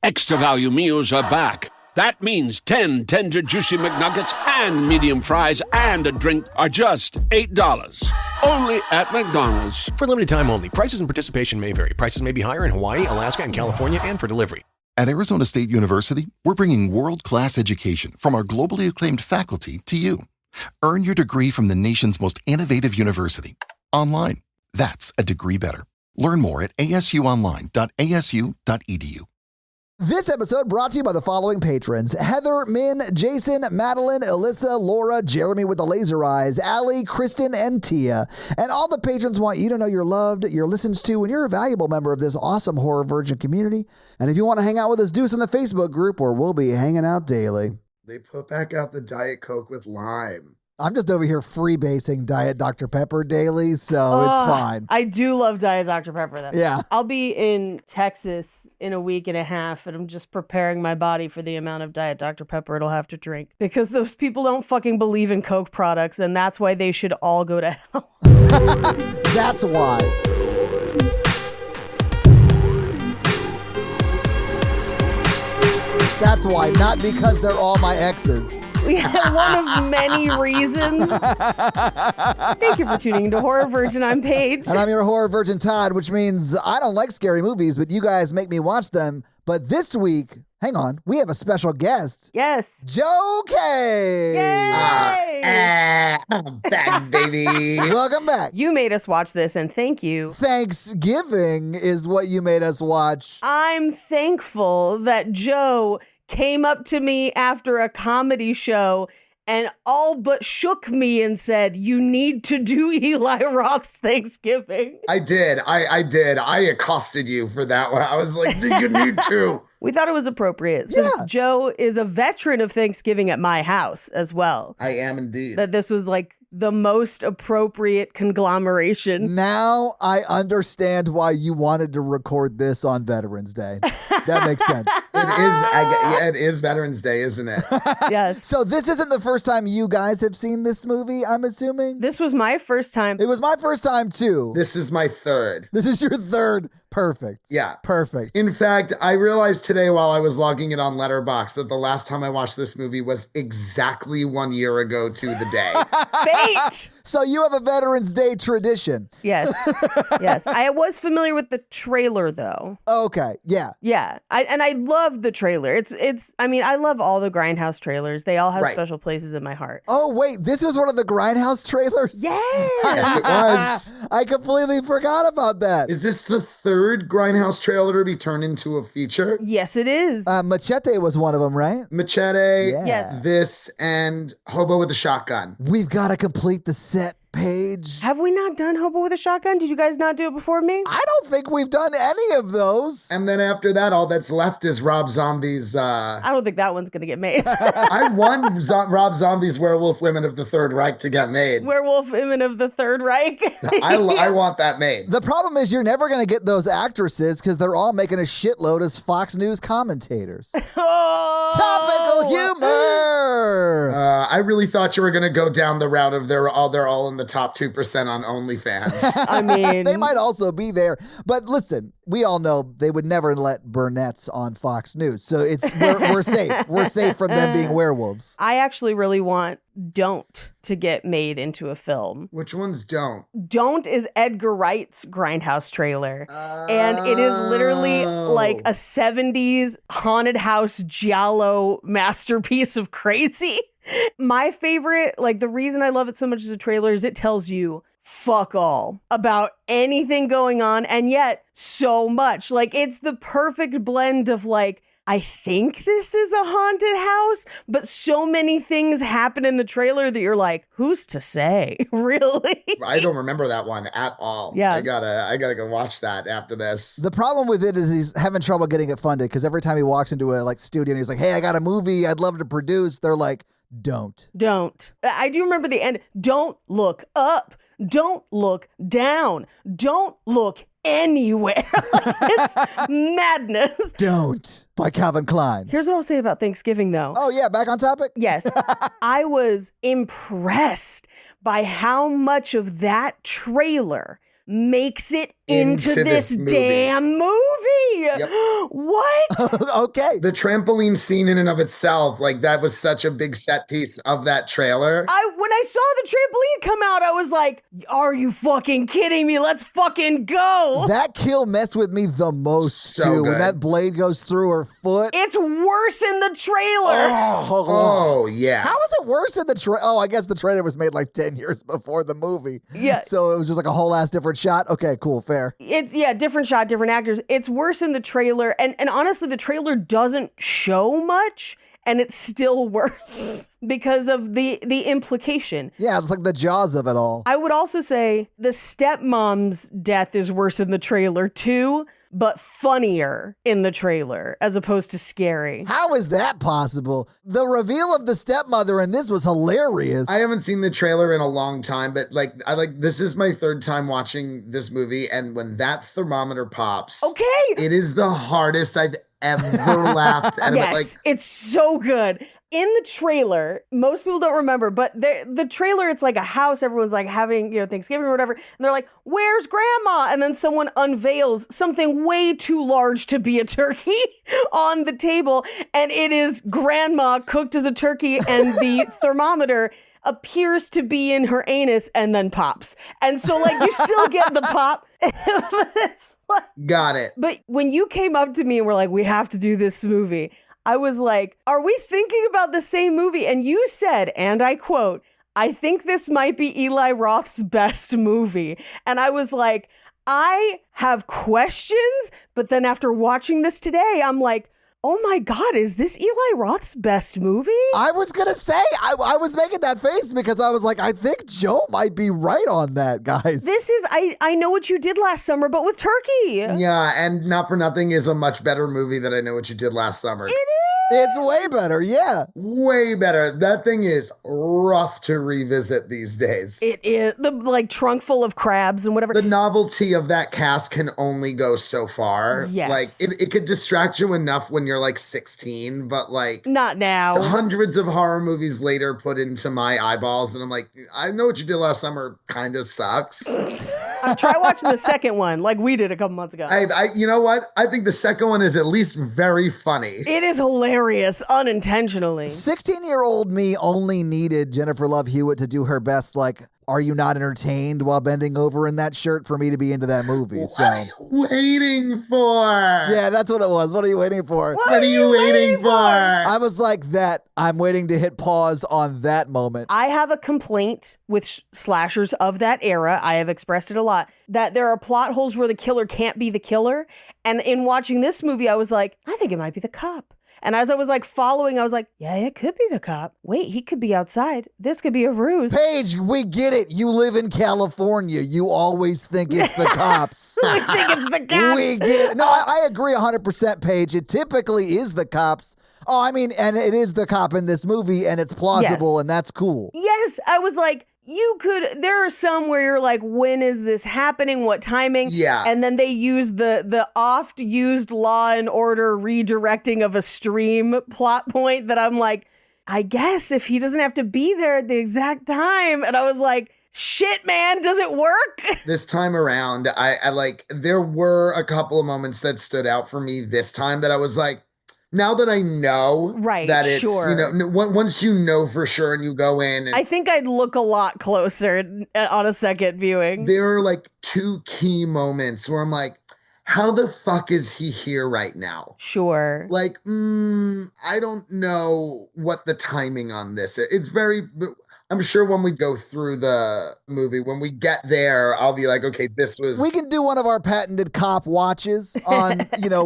Extra value meals are back. That means 10 tender, juicy McNuggets and medium fries and a drink are just $8. Only at McDonald's. For limited time only. Prices and participation may vary. Prices may be higher in Hawaii, Alaska, and California, and for delivery. At Arizona State University, we're bringing world-class education from our globally acclaimed faculty to you. Earn your degree from the nation's most innovative university. Online. That's a degree better. Learn more at asuonline.asu.edu. This episode brought to you by the following patrons: Heather, Min, Jason, Madeline, Alyssa, Laura, Jeremy with the laser eyes, Allie, Kristen, and Tia. And all the patrons want you to know you're loved, you're listened to, and you're a valuable member of this awesome Horror Virgin community. And if you want to hang out with us, do so in the Facebook group where we'll be hanging out daily. They put back out the Diet Coke with lime. I'm just over here freebasing Diet Dr. Pepper daily, so it's fine. I do love Diet Dr. Pepper, though. Yeah. I'll be in Texas in a week and a half, and I'm just preparing my body for the amount of Diet Dr. Pepper it'll have to drink. Because those people don't fucking believe in Coke products, and that's why they should all go to hell. That's why. That's why, not because they're all my exes. Yeah, one of many reasons. Thank you for tuning into Horror Virgin. I'm Paige. And I'm your Horror Virgin Todd, which means I don't like scary movies, but you guys make me watch them. But this week, hang on, we have a special guest. Yes. Joe K. Yay! I'm back, baby. Welcome back. You made us watch this, and thank you. Thanksgiving is what you made us watch. I'm thankful that Joe came up to me after a comedy show and all but shook me and said, "You need to do Eli Roth's Thanksgiving." I did. I did. I accosted you for that one. I was like, you need to. We thought it was appropriate since Joe is a veteran of Thanksgiving at my house as well. I am indeed. That this was like the most appropriate conglomeration. Now I understand why you wanted to record this on Veterans Day. That makes sense. It is Veterans Day, isn't it? Yes. So this isn't the first time you guys have seen this movie, I'm assuming? This was my first time. It was my first time too. This is my third. This is your third. Perfect. Yeah. Perfect. In fact, I realized today while I was logging it on Letterboxd that the last time I watched this movie was exactly 1 year ago to the day. Fate! So you have a Veterans Day tradition. Yes. Yes. I was familiar with the trailer though. Okay. Yeah. Yeah. I love the trailer. I love all the Grindhouse trailers. They all have special places in my heart. Oh, wait. This was one of the Grindhouse trailers? Yes. Yes, it was. I completely forgot about that. Is this the third Grindhouse trailer to be turned into a feature? Yes, it is. Machete was one of them, right? Machete, Yes. this, and Hobo with a Shotgun. We've got to complete the set page. Have we not done Hobo with a Shotgun? Did you guys not do it before me? I don't think we've done any of those. And then after that, all that's left is Rob Zombie's... I don't think that one's going to get made. I want Rob Zombie's Werewolf Women of the Third Reich to get made. Werewolf Women of the Third Reich. I want that made. The problem is you're never going to get those actresses because they're all making a shitload as Fox News commentators. Topical humor! I really thought you were going to go down the route of they're all in the top 2% on OnlyFans. I mean, they might also be there. But listen, we all know they would never let brunettes on Fox News. So we're safe. We're safe from them being werewolves. I actually really want Don't to get made into a film. Which ones don't? Don't is Edgar Wright's Grindhouse trailer. And it is literally like a 70s haunted house giallo masterpiece of crazy. My favorite, like the reason I love it so much as a trailer is it tells you fuck all about anything going on and yet so much. Like it's the perfect blend of like, I think this is a haunted house, but so many things happen in the trailer that you're like, who's to say? Really? I don't remember that one at all. Yeah. I gotta go watch that after this. The problem with it is he's having trouble getting it funded because every time he walks into a studio and he's like, hey, I got a movie I'd love to produce, they're like, don't. I do remember the end. Don't look up. Don't look down. Don't look anywhere. Like, it's madness. Don't by Calvin Klein. Here's what I'll say about Thanksgiving, though. Oh, yeah. Back on topic? Yes. I was impressed by how much of that trailer makes it into this movie. Damn movie. Yep. What? Okay. The trampoline scene in and of itself, like that was such a big set piece of that trailer. When I saw the trampoline come out, I was like, are you fucking kidding me? Let's fucking go. That kill messed with me the most, So too. When good. that blade goes through her foot. It's worse in the trailer. Oh, yeah. How is it worse in the trailer? Oh, I guess the trailer was made like 10 years before the movie. Yeah. So it was just like a whole ass different shot. Okay, cool, fair. It's different shot, different actors. It's worse in the trailer. And honestly, the trailer doesn't show much. And it's still worse because of the implication. Yeah, it's like the jaws of it all. I would also say the stepmom's death is worse in the trailer too, but funnier in the trailer as opposed to scary. How is that possible? The reveal of the stepmother in this was hilarious. I haven't seen the trailer in a long time, but this is my third time watching this movie, and when that thermometer pops, it is the hardest I've ever laughed at. Yes, it's so good. In the trailer, most people don't remember, but the trailer, it's like a house. Everyone's like having, Thanksgiving or whatever. And they're like, where's grandma? And then someone unveils something way too large to be a turkey on the table. And it is grandma cooked as a turkey. And the thermometer appears to be in her anus and then pops. And so you still get the pop. But it's got it. But when you came up to me and were like, we have to do this movie, I was like, are we thinking about the same movie? And you said, and I quote, I think this might be Eli Roth's best movie. And I was like, I have questions, but then after watching this today, I'm like, oh my God, is this Eli Roth's best movie? I was going to say, I was making that face because I was like, I think Joe might be right on that, guys. This is, I Know What You Did Last Summer, but with turkey. Yeah, and Not For Nothing is a much better movie than I Know What You Did Last Summer. It is. It's way better, yeah. Way better. That thing is rough to revisit these days. It is. The trunk full of crabs and whatever. The novelty of that cast can only go so far. Yes. It could distract you enough when you're 16, but not now. Hundreds of horror movies later put into my eyeballs, and I'm like, I Know What You Did Last Summer kind of sucks. Try watching the second one like we did a couple months ago. You know what? I think the second one is at least very funny. It is hilarious, unintentionally. 16-year-old me only needed Jennifer Love Hewitt to do her best, are you not entertained while bending over in that shirt for me to be into that movie? So, what are you waiting for? Yeah, that's what it was. What are you waiting for? What are you waiting for? I was like that. I'm waiting to hit pause on that moment. I have a complaint with slashers of that era. I have expressed it a lot, that there are plot holes where the killer can't be the killer. And in watching this movie, I was like, I think it might be the cop. And as I was following, I was like, yeah, it could be the cop. Wait, he could be outside. This could be a ruse. Paige, we get it. You live in California. You always think it's the cops. We think it's the cops. We get it. No, I agree 100%, Paige. It typically is the cops. Oh, I mean, and it is the cop in this movie, and it's plausible, and that's cool. Yes, I was like, there are some where you're like, when is this happening? What timing? Yeah. And then they use the oft used Law and Order redirecting of a stream plot point that I'm like, I guess if he doesn't have to be there at the exact time. And I was like, shit, man, does it work? This time around, I there were a couple of moments that stood out for me this time that I was like, now that I know that it's, once you know for sure and you go in. And I think I'd look a lot closer on a second viewing. There are two key moments where I'm like, how the fuck is he here right now? Sure. I don't know what the timing on this is. It's I'm sure when we go through the movie, when we get there, I'll be like, okay, this was... We can do one of our patented cop watches on,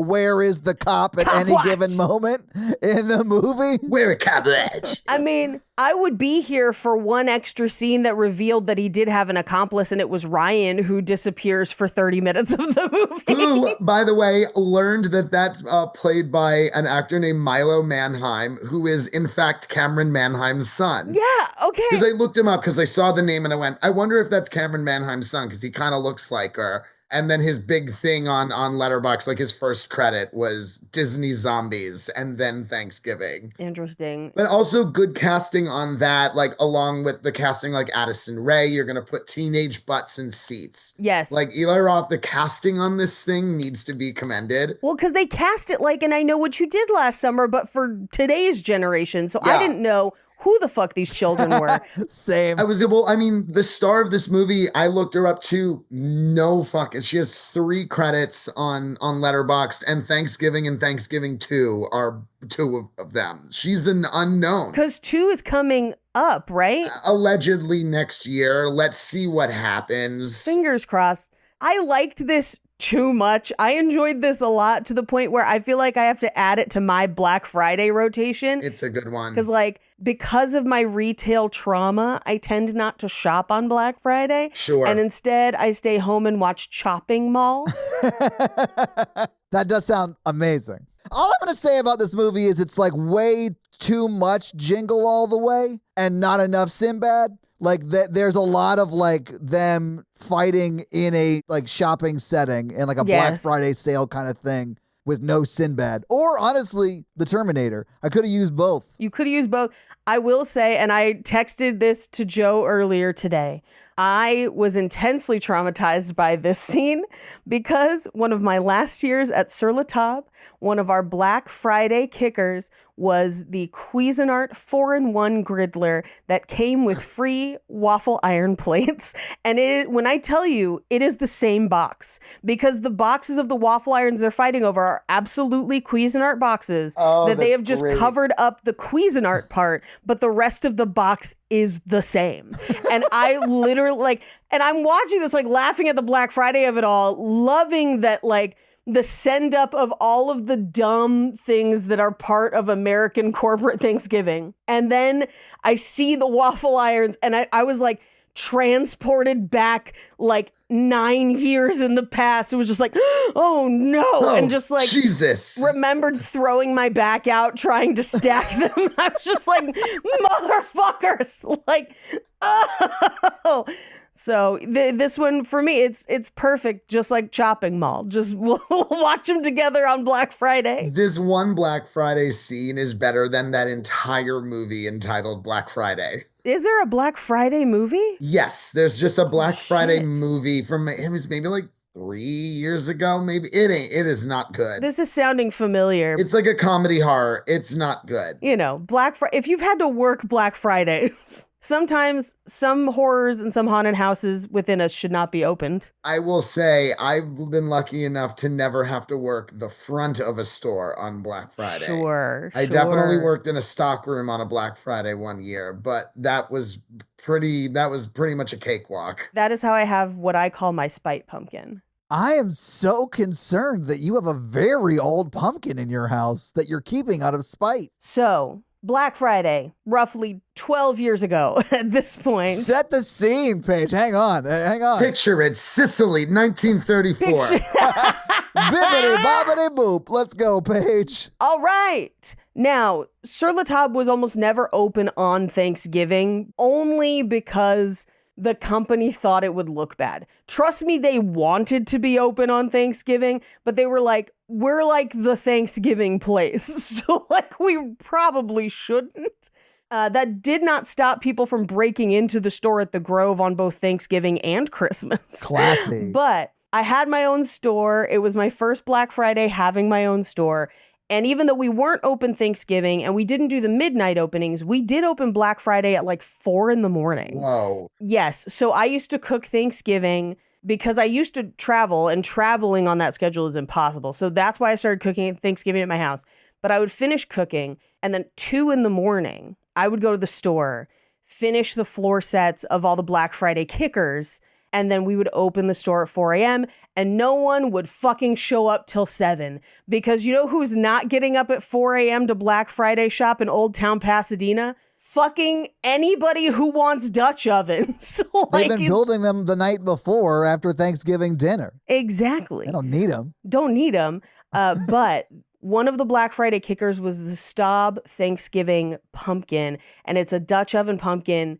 where is the cop at any given moment in the movie. Where a cop watch. I mean, I would be here for one extra scene that revealed that he did have an accomplice, and it was Ryan, who disappears for 30 minutes of the movie. Who, by the way, learned that that's played by an actor named Milo Manheim, who is, in fact, Cameron Manheim's son. Yeah, okay. Because I looked him up because I saw the name and I went, I wonder if that's Cameron Manheim's son because he kind of looks like her. And then his big thing on Letterboxd, like his first credit was Disney Zombies and then Thanksgiving. Interesting. But also good casting on that, like along with the casting like Addison Rae, you're going to put teenage butts in seats. Yes. Like Eli Roth, the casting on this thing needs to be commended. Well, because they cast it like, and I know what you did last summer, but for today's generation. So I didn't know who the fuck these children were. Same. The star of this movie, I looked her up to. No fucking. She has 3 credits on Letterboxd, and Thanksgiving and Thanksgiving 2 are 2 of them. She's an unknown. Because 2 is coming up, right? Allegedly next year. Let's see what happens. Fingers crossed. I liked this too much. I enjoyed this a lot to the point where I feel like I have to add it to my Black Friday rotation. It's a good one. Because of my retail trauma, I tend not to shop on Black Friday. Sure. And instead, I stay home and watch Chopping Mall. That does sound amazing. All I'm going to say about this movie is it's like way too much Jingle All the Way and not enough Sinbad. Like there's a lot of like them fighting in a like shopping setting and like a Black Friday sale kind of thing with no Sinbad. Or honestly, the Terminator. I could have used both. You could have used both. I will say, and I texted this to Joe earlier today, I was intensely traumatized by this scene because one of my last years at Sur La Table, one of our Black Friday kickers was the Cuisinart 4-in-1 griddler that came with free waffle iron plates. And when I tell you, it is the same box because the boxes of the waffle irons they're fighting over are absolutely Cuisinart boxes that they have just covered up the Cuisinart part, but the rest of the box is the same. And I literally and I'm watching this laughing at the Black Friday of it all, loving that the send up of all of the dumb things that are part of American corporate Thanksgiving. And then I see the waffle irons and I was transported back 9 years in the past. It was just oh no. And just Jesus. Remembered throwing my back out trying to stack them. I was just motherfuckers. Oh. So this one for me, it's perfect, just like Chopping Mall. Just we'll watch them together on Black Friday. This one Black Friday scene is better than that entire movie entitled Black Friday. Is there a Black Friday movie? Yes, there's just a Black Friday movie from it was maybe 3 years ago. Maybe it is not good. This is sounding familiar. It's like a comedy horror. It's not good. Black Friday. If you've had to work Black Fridays. Sometimes some horrors and some haunted houses within us should not be opened. I will say I've been lucky enough to never have to work the front of a store on Black Friday. Sure. I definitely worked in a stock room on a Black Friday one year, but that was pretty much a cakewalk. That is how I have what I call my spite pumpkin. I am so concerned that you have a very old pumpkin in your house that you're keeping out of spite. So, Black Friday, roughly 12 years ago at this point. Set the scene, Paige. Hang on. Picture it. Sicily, 1934. Bibbidi bobbidi boop. Let's go, Paige. All right. Now, Sur La Table was almost never open on Thanksgiving, only because the company thought it would look bad. Trust me, they wanted to be open on Thanksgiving, but they were we're the Thanksgiving place. So we probably shouldn't. That did not stop people from breaking into the store at the Grove on both Thanksgiving and Christmas. Classy. But I had my own store. It was my first Black Friday having my own store. And even though we weren't open Thanksgiving and we didn't do the midnight openings, we did open Black Friday at 4 a.m. Whoa. Yes. So I used to cook Thanksgiving because I used to travel, and traveling on that schedule is impossible. So that's why I started cooking Thanksgiving at my house. But I would finish cooking, and then 2 a.m, I would go to the store, finish the floor sets of all the Black Friday kickers, and then we would open the store at 4 a.m. and no one would fucking show up till 7. Because you know who's not getting up at 4 a.m. to Black Friday shop in Old Town Pasadena? Fucking anybody who wants Dutch ovens. They've been building them the night before after Thanksgiving dinner. Exactly. They don't need them. Don't need them. But one of the Black Friday kickers was the Staub Thanksgiving pumpkin. And it's a Dutch oven pumpkin,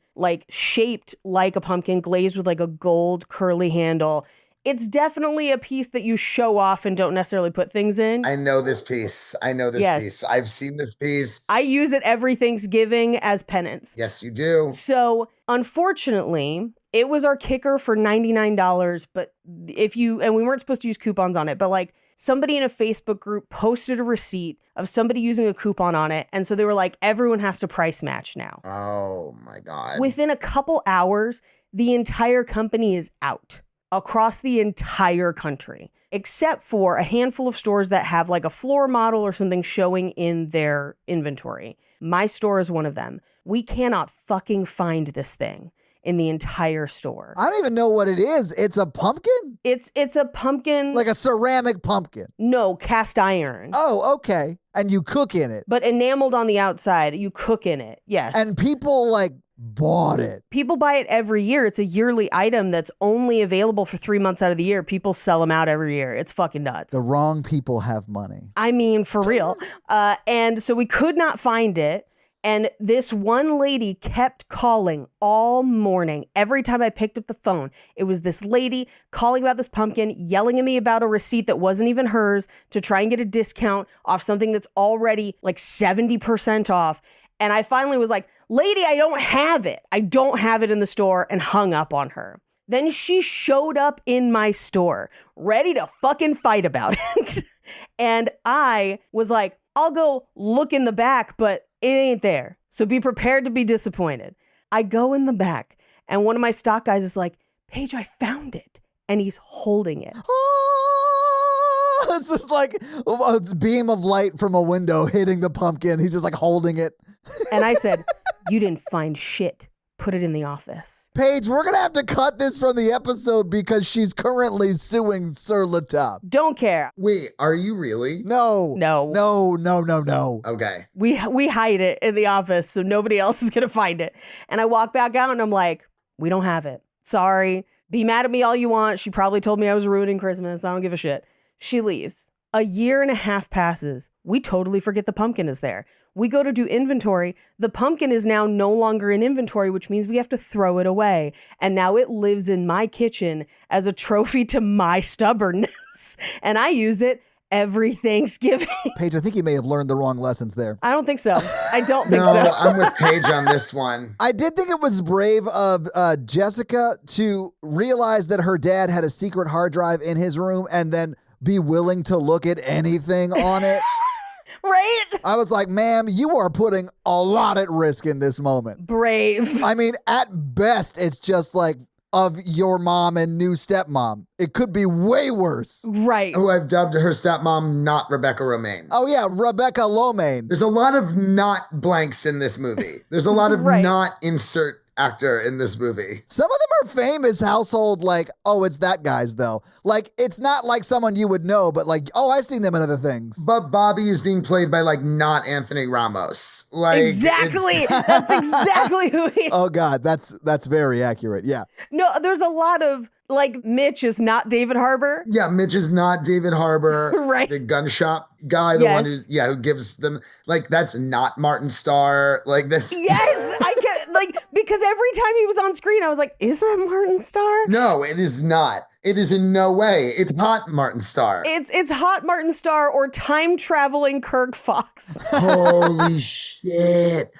shaped like a pumpkin, glazed with a gold curly handle. It's definitely a piece that you show off and don't necessarily put things in. I know this piece. Piece. I've seen this piece. I use it every Thanksgiving as penance. Yes, you do. So, unfortunately, it was our kicker for $99, but and we weren't supposed to use coupons on it, but like somebody in a Facebook group posted a receipt of somebody using a coupon on it. And so they were like, everyone has to price match now. Oh my God. Within a couple hours, the entire company is out across the entire country, except for a handful of stores that have like a floor model or something showing in their inventory. My store is one of them. We cannot fucking find this thing in the entire store. I don't even know what it is. It's a pumpkin? It's a pumpkin. Like a ceramic pumpkin? No, cast iron. Oh, okay. And you cook in it. But enameled on the outside. You cook in it. Yes. And people like bought it. People buy it every year. It's a yearly item that's only available for 3 months out of the year. People sell them out every year. It's fucking nuts. The wrong people have money. I mean, for real. And so we could not find it. And this one lady kept calling all morning. Every time I picked up the phone, it was this lady calling about this pumpkin, yelling at me about a receipt that wasn't even hers to try and get a discount off something that's already like 70% off. And I finally was like, lady, I don't have it. I don't have it in the store, and hung up on her. Then she showed up in my store, ready to fucking fight about it. And I was like, I'll go look in the back, but it ain't there. So be prepared to be disappointed. I go in the back, and one of my stock guys is like, Paige, I found it. And he's holding it. It's just like a beam of light from a window hitting the pumpkin. He's just like holding it. And I said, you didn't find shit. Put it in the office. Paige, we're going to have to cut this from the episode because she's currently suing Sir Latop. Don't care. Wait, are you really? No. Okay. We hide it in the office so nobody else is going to find it. And I walk back out and I'm like, we don't have it. Sorry. Be mad at me all you want. She probably told me I was ruining Christmas. I don't give a shit. She leaves. A year and a half passes. We totally forget the pumpkin is there. We go to do inventory. The pumpkin is now no longer in inventory, which means we have to throw it away. And now it lives in my kitchen as a trophy to my stubbornness. And I use it every Thanksgiving. Paige, I think you may have learned the wrong lessons there. I don't think so. I don't think No, so. I'm with Paige on this one. I did think it was brave of Jessica to realize that her dad had a secret hard drive in his room and then be willing to look at anything on it. Right? I was like, ma'am, you are putting a lot at risk in this moment. Brave. I mean, at best, it's just like of your mom and new stepmom. It could be way worse. Right. Who I've dubbed her stepmom, not Rebecca Romaine. Oh, yeah, Rebecca Lomaine. There's a lot of not blanks in this movie. There's a lot of not insert actor in this movie. Some of them are famous household, like, oh, it's that guy's, though. Like, it's not like someone you would know, but like, oh, I've seen them in other things. But Bobby is being played by, like, not Anthony Ramos. Like, exactly. That's exactly who he is. Oh, God, that's very accurate. Yeah. No, there's a lot of, like, Mitch is not David Harbour. Yeah, Mitch is not David Harbour. Right. The gun shop guy, the one who gives them, like, that's not Martin Starr. Like, that's... Yes, I can, like, because every time he was on screen, I was like, is that Martin Starr? No, it is not. It is in no way. It's hot Martin Starr. It's hot Martin Starr or time-traveling Kirk Fox. Holy shit.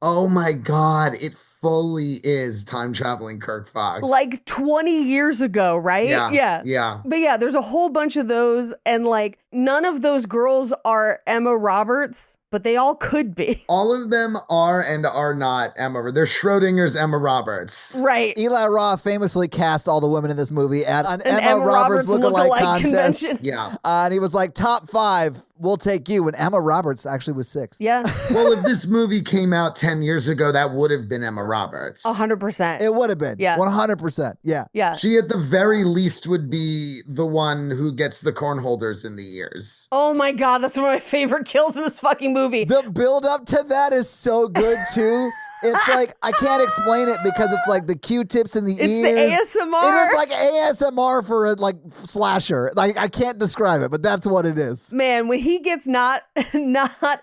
Oh, my God. It fully is time-traveling Kirk Fox. Like 20 years ago, right? Yeah. But yeah, there's a whole bunch of those, and like none of those girls are Emma Roberts, but they all could be. All of them are and are not Emma. They're Schrodinger's Emma Roberts. Right. Eli Roth famously cast all the women in this movie at an Emma Roberts lookalike contest. Convention. Yeah. And he was like, top 5, we'll take you. And Emma Roberts actually was 6th. Yeah. Well, if this movie came out 10 years ago, that would have been Emma Roberts. 100%. It would have been. Yeah. 100%. Yeah. Yeah. She at the very least would be the one who gets the corn holders in the ears. Oh my God, that's one of my favorite kills in this fucking movie. The build up to that is so good too. It's like, I can't explain it because it's like the Q-tips in the ears. It's the ASMR. It is like ASMR for a like slasher. Like, I can't describe it, but that's what it is. Man, when he gets not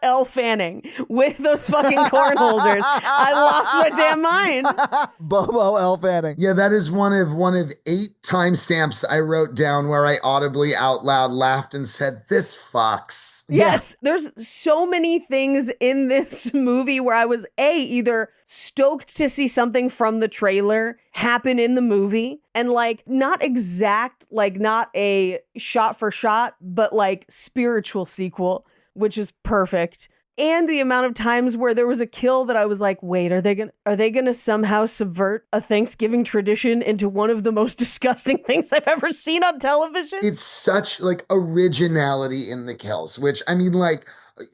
Elle Fanning with those fucking corn holders, I lost my damn mind. Bobo Elle Fanning. Yeah, that is one of 8 timestamps I wrote down where I audibly out loud laughed and said, "This fucks." Yes, there's so many things in this movie where I was either stoked to see something from the trailer happen in the movie, and like not exact, like not a shot for shot, but like spiritual sequel, which is perfect. And the amount of times where there was a kill that I was like, wait, are they gonna somehow subvert a Thanksgiving tradition into one of the most disgusting things I've ever seen on television? It's such like originality in the kills, which I mean, like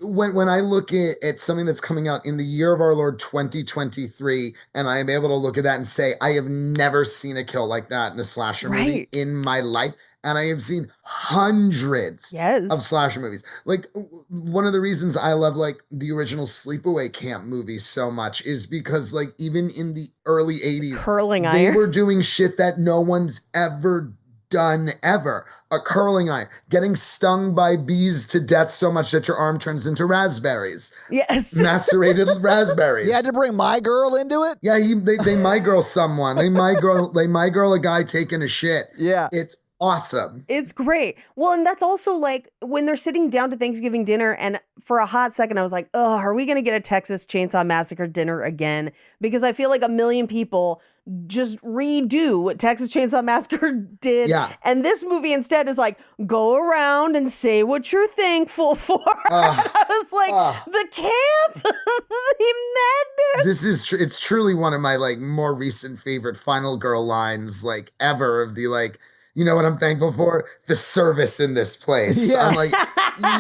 when I look at something that's coming out in the year of our Lord 2023, and I am able to look at that and say, I have never seen a kill like that in a slasher movie in my life. And I have seen hundreds of slasher movies. Like, one of the reasons I love like the original Sleepaway Camp movies so much is because like even in the early 80s, they were doing shit that no one's ever done ever. A curling iron, getting stung by bees to death so much that your arm turns into raspberries. Yes. Macerated raspberries. You had to bring My Girl into it? Yeah, they My Girl someone. They My Girl a guy taking a shit. Yeah. It's awesome. It's great. Well, and that's also like when they're sitting down to Thanksgiving dinner, and for a hot second I was like, oh, are we going to get a Texas Chainsaw Massacre dinner again? Because I feel like a million people just redo what Texas Chainsaw Massacre did. Yeah. And this movie instead is like, go around and say what you're thankful for. I was like, the camp, the madness. This is, it's truly one of my like more recent favorite Final Girl lines like ever of the like, you know what I'm thankful for? The service in this place. Yeah. I'm like,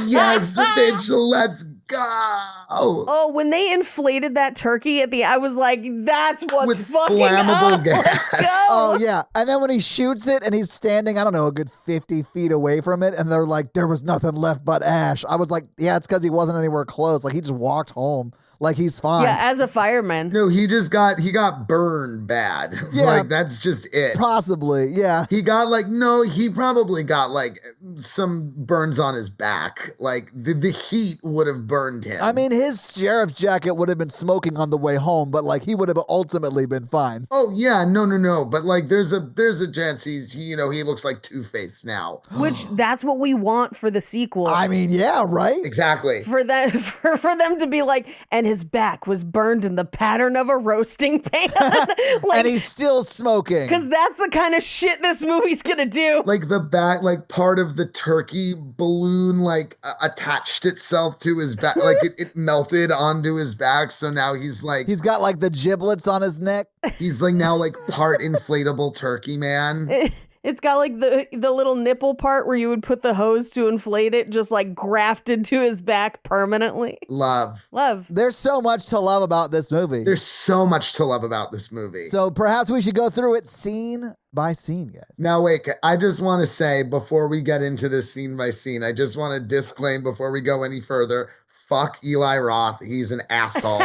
yes, bitch, let's go. Oh, when they inflated that turkey at the, I was like, that's what's with fucking flammable up. Gas. Let's go. Oh, yeah. And then when he shoots it and he's standing, I don't know, a good 50 feet away from it, and they're like, there was nothing left but ash. I was like, yeah, it's because he wasn't anywhere close. Like, he just walked home. Like, he's fine. Yeah, as a fireman. No, he got burned bad. Yeah, like, that's just it. Possibly, yeah. He got like, no, he probably got like some burns on his back. Like the heat would have burned him. I mean, his sheriff jacket would have been smoking on the way home, but like he would have ultimately been fine. Oh yeah, no. But like there's a chance he looks like Two-Face now. Which that's what we want for the sequel. I mean, yeah, right? Exactly. For them to be like, and his back was burned in the pattern of a roasting pan. Like, and he's still smoking. Because that's the kind of shit this movie's gonna do. Like the back, like part of the turkey balloon, like attached itself to his back, like it melted onto his back. So now he's got like the giblets on his neck. He's like now like part inflatable turkey man. It's got like the little nipple part where you would put the hose to inflate it, just like grafted to his back permanently. Love. There's so much to love about this movie. There's so much to love about this movie. So perhaps we should go through it scene by scene, guys. Now, wait, I just want to say before we get into this scene by scene, I just want to disclaim before we go any further, fuck Eli Roth. He's an asshole,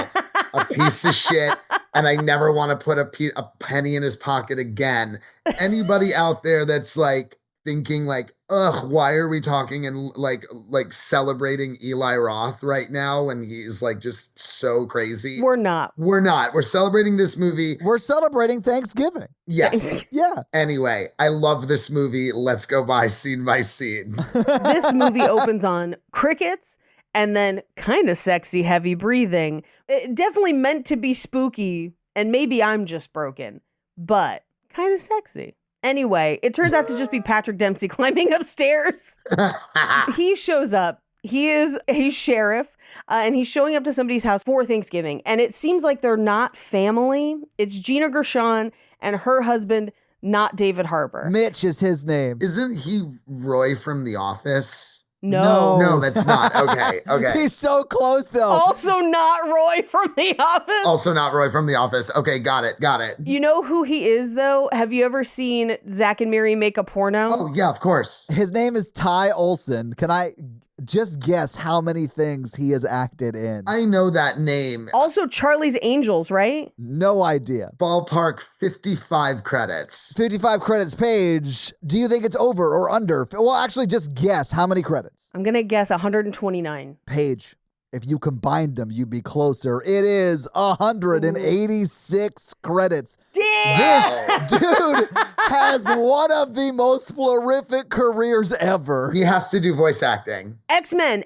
a piece of shit. And I never want to put a penny in his pocket again. Anybody out there that's like thinking like, ugh, why are we talking and like celebrating Eli Roth right now when he's like just so crazy? We're not. We're celebrating this movie. We're celebrating Thanksgiving. Yes. Yeah. Anyway, I love this movie. Let's go by scene by scene. This movie opens on crickets and then kind of sexy, heavy breathing. It definitely meant to be spooky, and maybe I'm just broken, but kind of sexy. Anyway, it turns out to just be Patrick Dempsey climbing upstairs. He shows up. He's sheriff, and he's showing up to somebody's house for Thanksgiving, and it seems like they're not family. It's Gina Gershon and her husband, not David Harbour. Mitch is his name. Isn't he Roy from The Office? No, that's not. Okay. He's so close, though. Also not Roy from The Office. Okay, got it. You know who he is, though? Have you ever seen Zach and Miri make a porno? Oh, yeah, of course. His name is Ty Olson. Can I just guess how many things he has acted in. I know that name. Also, Charlie's Angels, right? No idea. Ballpark 55 credits. 55 credits. Paige, do you think it's over or under? Well, actually, just guess how many credits. I'm going to guess 129. Paige, if you combined them, you'd be closer. It is 186 credits. Damn! This dude has one of the most prolific careers ever. He has to do voice acting. X-Men.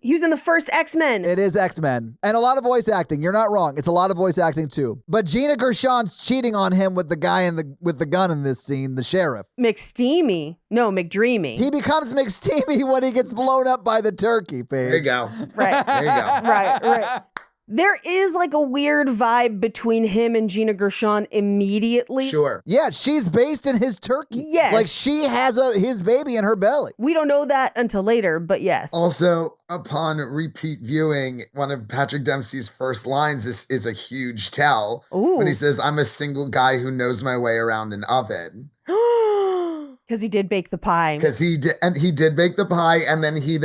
He was in the first X-Men. It is X-Men. And a lot of voice acting. You're not wrong. It's a lot of voice acting too. But Gina Gershon's cheating on him with the guy with the gun in this scene, the sheriff. McSteamy. No, McDreamy. He becomes McSteamy when he gets blown up by the turkey, Paige. There you go. Right. There you go. Right. There is like a weird vibe between him and Gina Gershon immediately. Sure. Yeah, she's based in his turkey. Yes. Like she has his baby in her belly. We don't know that until later, but yes. Also, upon repeat viewing, one of Patrick Dempsey's first lines is a huge tell. Ooh. When he says, "I'm a single guy who knows my way around an oven." Because he did bake the pie. Because he did bake the pie, and then he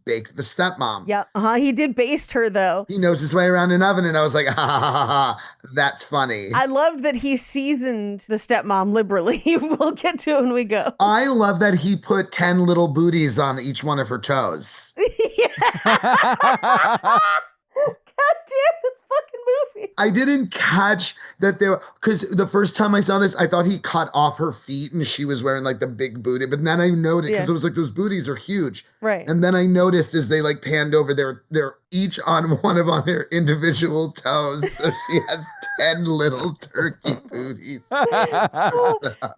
baked the stepmom. Yeah, he did baste her though. He knows his way around an oven, and I was like, ha, that's funny. I loved that he seasoned the stepmom liberally. We'll get to it when we go. I love that he put 10 little booties on each one of her toes. God damn this fucking movie. I didn't catch that because the first time I saw this, I thought he cut off her feet and she was wearing like the big booty. But then I noticed, because it was like, those booties are huge. Right. And then I noticed as they like panned over, they're each on one of their individual toes. So she has 10 little turkey booties.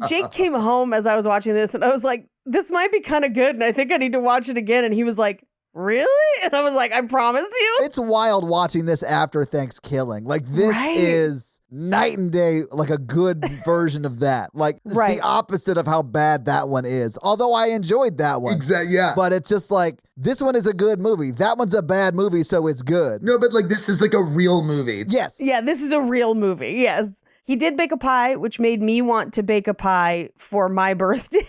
Jake came home as I was watching this and I was like, this might be kind of good. And I think I need to watch it again. And he was like, really? And I was like, I promise you. It's wild watching this after Thanksgiving. Like this is night and day, like a good version of that. Like it's the opposite of how bad that one is. Although I enjoyed that one. Exactly. Yeah. But it's just like, this one is a good movie. That one's a bad movie, so it's good. No, but like this is like a real movie. Yes. Yeah, this is a real movie. Yes. He did bake a pie, which made me want to bake a pie for my birthday.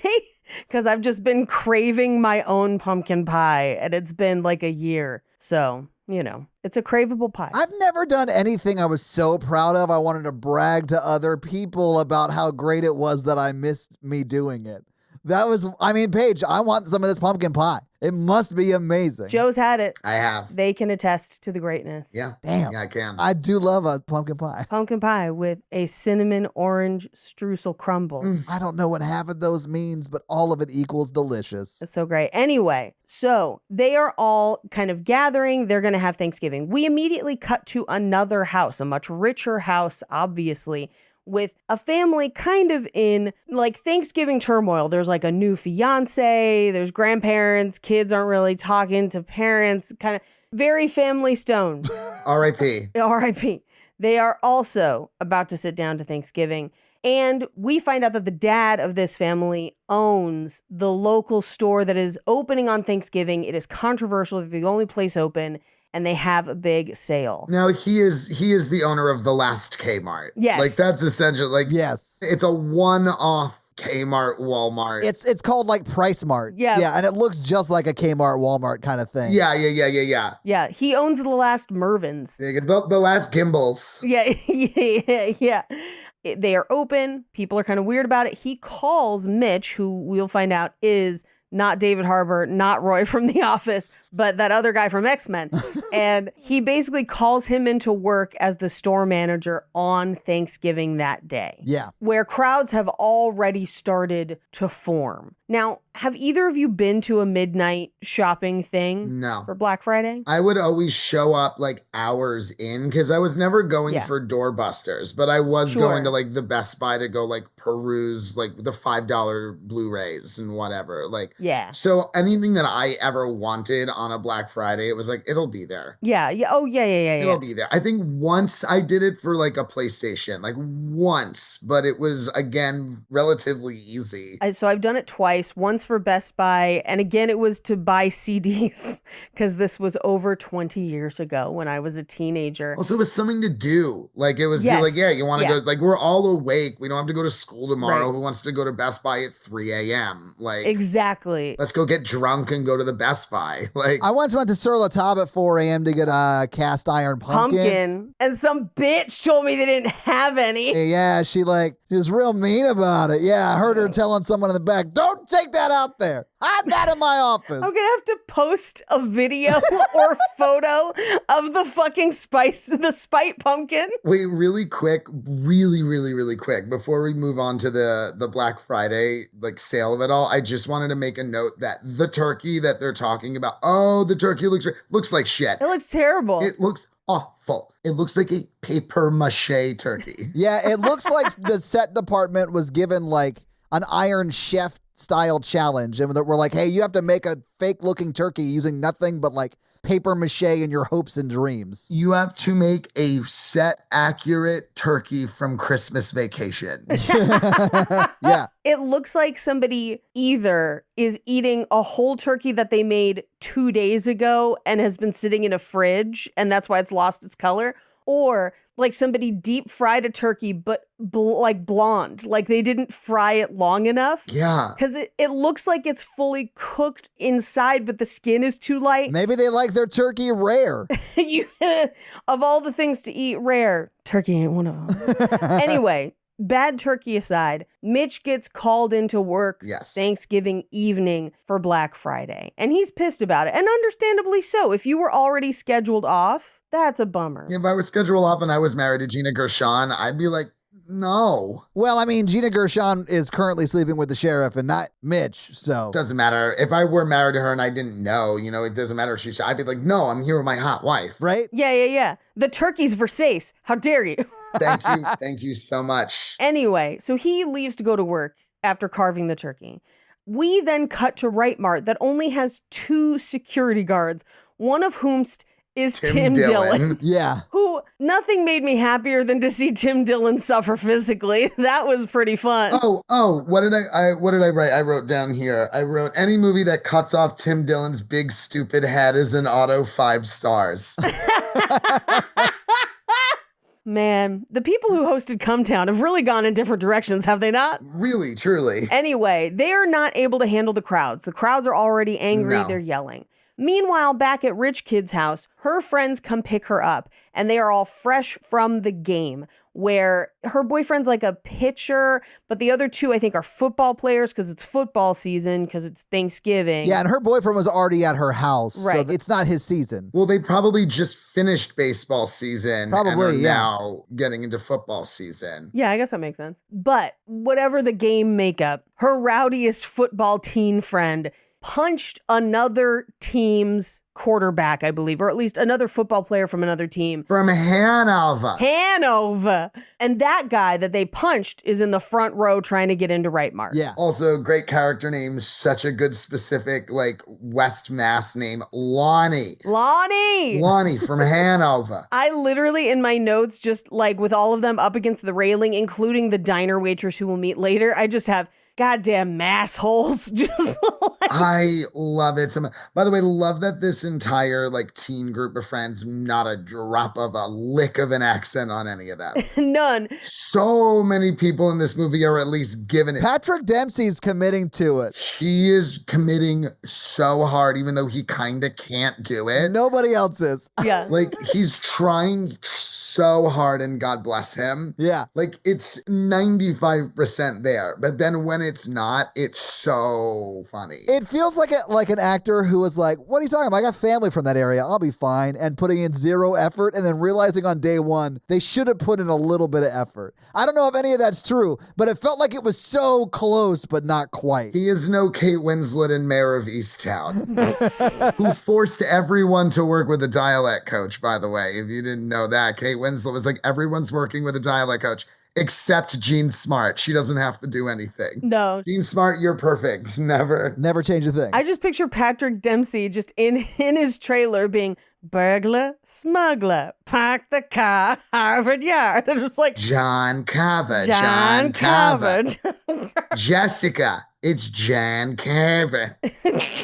Because I've just been craving my own pumpkin pie, and it's been like a year. So, it's a craveable pie. I've never done anything I was so proud of. I wanted to brag to other people about how great it was that I missed me doing it. Paige, I want some of this pumpkin pie. It must be amazing. Joe's had it. I have. They can attest to the greatness. Yeah. Damn. Yeah, I can. I do love a pumpkin pie. Pumpkin pie with a cinnamon orange streusel crumble. I don't know what half of those means, but all of it equals delicious. It's so great. Anyway, so they are all kind of gathering. They're going to have Thanksgiving. We immediately cut to another house, a much richer house, obviously, with a family kind of in like Thanksgiving turmoil. There's like a new fiance, there's grandparents, kids aren't really talking to parents, kind of very family stone. R.I.P. R.I.P. They are also about to sit down to Thanksgiving. And we find out that the dad of this family owns the local store that is opening on Thanksgiving. It is controversial. They're the only place open. And they have a big sale. Now he is the owner of the last Kmart. Yes. Like that's essential. Like yes. It's a one-off Kmart, Walmart. It's called like Price Mart. Yeah. Yeah, and it looks just like a Kmart, Walmart kind of thing. Yeah. Yeah, he owns the last Mervyn's. The last Gimbals. Yeah. They are open. People are kind of weird about it. He calls Mitch, who we'll find out is not David Harbour, not Roy from The Office, but that other guy from X-Men. And he basically calls him into work as the store manager on Thanksgiving that day. Yeah. Where crowds have already started to form. Now, have either of you been to a midnight shopping thing? No. For Black Friday? I would always show up like hours in because I was never going for doorbusters, but I was going to like the Best Buy to go like peruse like the $5 Blu-rays and whatever. Like, yeah. So anything that I ever wanted on a Black Friday. It was like, it'll be there. Yeah. Oh, yeah. It'll be there. I think once I did it for like a PlayStation, like once, but it was, again, relatively easy. So I've done it twice, once for Best Buy, and again, it was to buy CDs because this was over 20 years ago when I was a teenager. Also, it was something to do. Like, it was like, yeah, you want to go, like, we're all awake. We don't have to go to school tomorrow. Right. Who wants to go to Best Buy at 3 a.m.? Like, exactly. Let's go get drunk and go to the Best Buy. Like, I once went to Sur La Table at 4 a.m. to get a cast iron pumpkin. And some bitch told me they didn't have any. Yeah, she was real mean about it. Yeah, I heard her telling someone in the back, don't take that out there. Hide that in my office. I'm going to have to post a video or photo of the fucking the spite pumpkin. Wait, really quick, really quick, before we move on to the Black Friday like sale of it all, I just wanted to make a note that the turkey that they're talking about, the turkey looks like shit. It looks terrible. It looks awful. It looks like a paper mache turkey. Yeah, it looks like the set department was given like an Iron Chef style challenge. And we're like, hey, you have to make a fake looking turkey using nothing but like paper mache in your hopes and dreams. You have to make a set accurate turkey from Christmas Vacation. Yeah. It looks like somebody either is eating a whole turkey that they made 2 days ago and has been sitting in a fridge, and that's why it's lost its color, or like somebody deep fried a turkey, but like blonde, like they didn't fry it long enough. Yeah. Because it looks like it's fully cooked inside, but the skin is too light. Maybe they like their turkey rare. Of all the things to eat rare, turkey ain't one of them. Anyway, bad turkey aside, Mitch gets called into work Thanksgiving evening for Black Friday. And he's pissed about it. And understandably so. If you were already scheduled off, that's a bummer. If I was scheduled off and I was married to Gina Gershon, I'd be like, no. Well, I mean, Gina Gershon is currently sleeping with the sheriff and not Mitch, so. Doesn't matter. If I were married to her and I didn't know, it doesn't matter if I'd be like, no, I'm here with my hot wife. Right? Yeah. The turkey's Versace. How dare you? Thank you. Thank you so much. Anyway, so he leaves to go to work after carving the turkey. We then cut to Right Mart that only has 2 security guards, one of whom is Tim Dillon. Yeah. Who, nothing made me happier than to see Tim Dillon suffer physically. That was pretty fun. What did I write? I wrote down here. I wrote, any movie that cuts off Tim Dillon's big stupid head is an auto 5 stars. Man, the people who hosted Come Town have really gone in different directions, have they not? Really, truly. Anyway, they are not able to handle the crowds. The crowds are already angry. No. They're yelling. Meanwhile, back at Rich Kid's house, her friends come pick her up, and they are all fresh from the game, where her boyfriend's like a pitcher, but the other 2, I think, are football players because it's football season, because it's Thanksgiving. Yeah, and her boyfriend was already at her house, right. So it's not his season. Well, they probably just finished baseball season and are now getting into football season. Yeah, I guess that makes sense. But whatever the game makeup, her rowdiest football teen friend punched another team's quarterback, I believe, or at least another football player from another team. From Hanover. And that guy that they punched is in the front row trying to get into Right Mart. Yeah. Also, great character name, such a good specific, like, West Mass name, Lonnie from Hanover. I literally, in my notes, just like with all of them up against the railing, including the diner waitress who we'll meet later, I just have goddamn massholes. Just I love it. By the way, love that this entire like teen group of friends, not a drop of a lick of an accent on any of them. None. So many people in this movie are at least giving it. Patrick Dempsey's committing to it. He is committing so hard, even though he kind of can't do it. Nobody else is. Yeah. Like, he's trying so hard, and God bless him. Yeah. Like, it's 95% there, but then when it's not, it's so funny. It feels like an actor who was like, what are you talking about? I got family from that area. I'll be fine. And putting in 0 effort and then realizing on day 1, they should have put in a little bit of effort. I don't know if any of that's true, but it felt like it was so close, but not quite. He is no Kate Winslet in Mayor of Easttown, who forced everyone to work with a dialect coach, by the way. If you didn't know that, Kate Winslet was like, everyone's working with a dialect coach. Except Jean Smart. She doesn't have to do anything. No. Jean Smart, you're perfect. Never change a thing. I just picture Patrick Dempsey just in his trailer being burglar, smuggler, park the car, Harvard Yard. I'm just like, John Carver. Jessica, it's John Carver.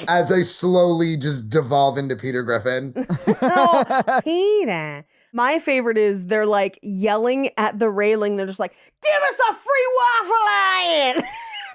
As I slowly just devolve into Peter Griffin. Oh, Peter. My favorite is they're like yelling at the railing. They're just like, give us a free waffle iron.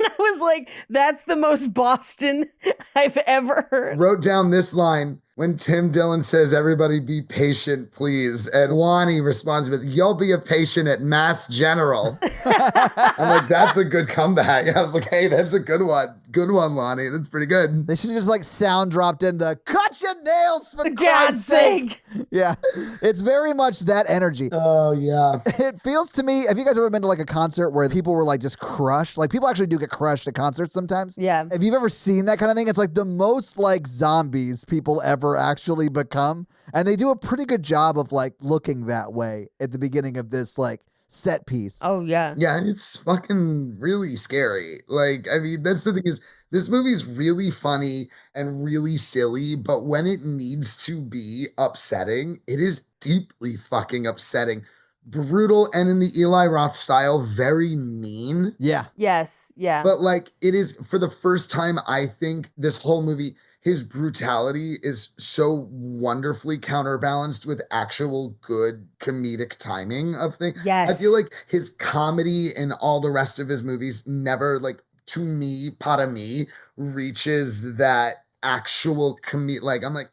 I was like, that's the most Boston I've ever heard. Wrote down this line when Tim Dillon says, everybody be patient, please. And Lonnie responds with, you'll be a patient at Mass General. I'm like, that's a good comeback. I was like, hey, that's a good one. Good one, Lonnie. That's pretty good. They should have just like sound dropped in the cut your nails for God's sake. Yeah. It's very much that energy. Oh, yeah. It feels to me, have you guys ever been to like a concert where people were like just crushed? Like people actually do get crushed at concerts sometimes. Yeah. If you've ever seen that kind of thing, it's like the most like zombies people ever actually become. And they do a pretty good job of like looking that way at the beginning of this like set piece. Oh, yeah. Yeah, it's fucking really scary. Like, I mean, that's the thing is, this movie's really funny and really silly, but when it needs to be upsetting, it is deeply fucking upsetting. Brutal and in the Eli Roth style, very mean. Yeah. Yes. Yeah. But like, it is, for the first time, I think this whole movie, his brutality is so wonderfully counterbalanced with actual good comedic timing of things. Yes. I feel like his comedy in all the rest of his movies never, like, to me, part of me, reaches that actual comedic. Like, I'm like,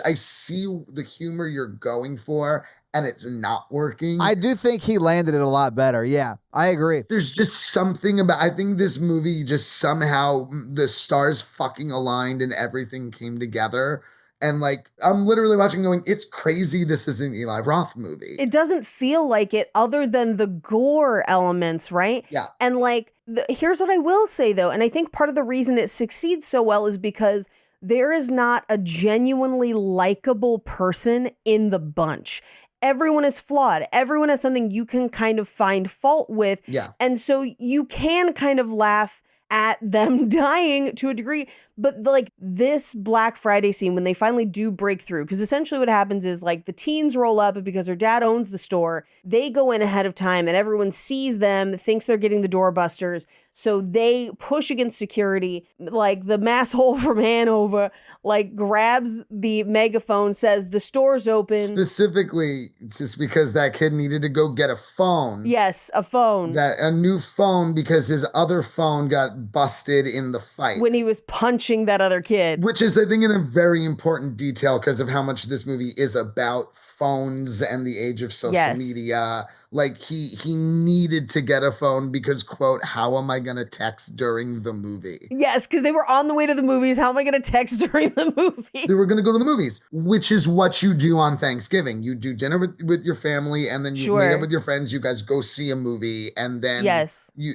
I see the humor you're going for, and it's not working. I do think he landed it a lot better. Yeah, I agree. There's just something about, I think this movie just somehow the stars fucking aligned and everything came together. And like, I'm literally watching going, it's crazy this is an Eli Roth movie. It doesn't feel like it other than the gore elements, right? Yeah. And like, here's what I will say though. And I think part of the reason it succeeds so well is because there is not a genuinely likable person in the bunch. Everyone is flawed. Everyone has something you can kind of find fault with. Yeah. And so you can kind of laugh at them dying to a degree. But like this Black Friday scene, when they finally do break through, because essentially what happens is like the teens roll up because their dad owns the store. They go in ahead of time and everyone sees them, thinks they're getting the doorbusters. So they push against security. Like the masshole from Hanover, like grabs the megaphone, says the store's open. Specifically, just because that kid needed to go get a phone. Yes, a phone. A new phone because his other phone got busted in the fight. When he was punching that other kid. Which is, I think, in a very important detail because of how much this movie is about phones and the age of social media. Like he needed to get a phone because, quote, how am I going to text during the movie? Yes, because they were on the way to the movies. How am I going to text during the movie? They were going to go to the movies, which is what you do on Thanksgiving. You do dinner with your family and then you meet up with your friends. You guys go see a movie and then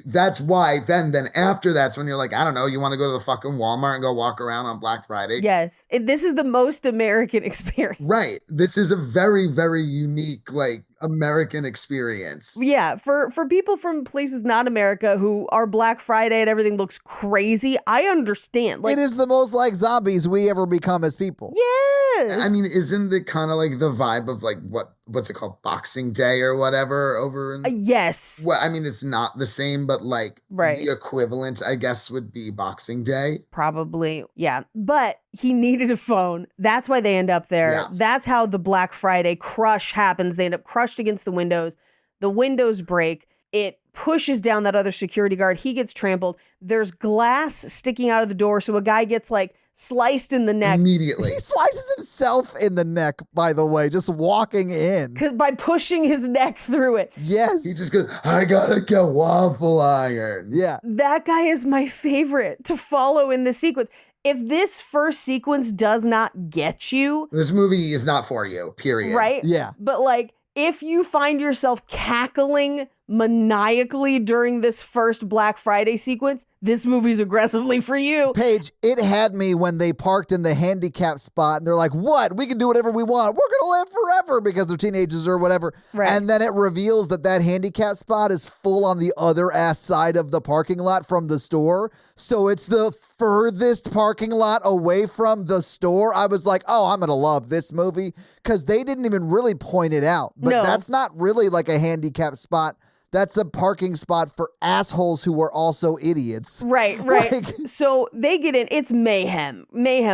that's why then after that's when you're like, I don't know, you want to go to the fucking Walmart and go walk around on Black Friday? Yes. This is the most American experience. Right. This is a very, very unique, like, American experience. Yeah, for people from places not America who are Black Friday and everything looks crazy, I understand. Like, it is the most like zombies we ever become as people. Yes. I mean, isn't it kind of like the vibe of like what's it called, Boxing Day or whatever over in yes. Well, I mean, it's not the same, but like the equivalent, I guess, would be Boxing Day. Probably. Yeah. But he needed a phone. That's why they end up there. Yeah. That's how the Black Friday crush happens. They end up crushed against the windows. The windows break. It pushes down that other security guard. He gets trampled. There's glass sticking out of the door. So a guy gets like sliced in the neck. Immediately. He slices himself in the neck, by the way, just walking in. By pushing his neck through it. Yes. He just goes, I gotta get waffle iron. Yeah. That guy is my favorite to follow in this sequence. If this first sequence does not get you, this movie is not for you, period. Right? Yeah. But like, if you find yourself cackling maniacally during this first Black Friday sequence, this movie's aggressively for you. Paige, it had me when they parked in the handicap spot and they're like, what? We can do whatever we want. We're going to live forever because they're teenagers or whatever. Right. And then it reveals that handicap spot is full on the other ass side of the parking lot from the store. So it's the furthest parking lot away from the store. I was like, oh, I'm going to love this movie because they didn't even really point it out. But that's not really like a handicap spot. That's a parking spot for assholes who are also idiots. Right. So they get in. It's mayhem.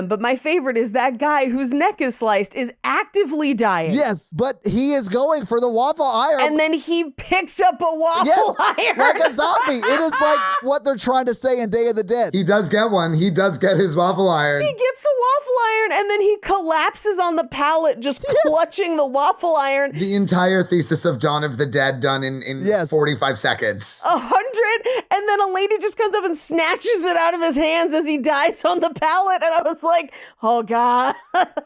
But my favorite is that guy whose neck is sliced is actively dying. Yes, but he is going for the waffle iron. And then he picks up a waffle iron. Like a zombie. It is like what they're trying to say in Day of the Dead. He does get one. He does get his waffle iron. He gets the waffle iron and then he collapses on the pallet just clutching the waffle iron. The entire thesis of Dawn of the Dead done in 45 seconds. 100. And then a lady just comes up and snatches it out of his hands as he dies on the pallet. And I was like, oh God.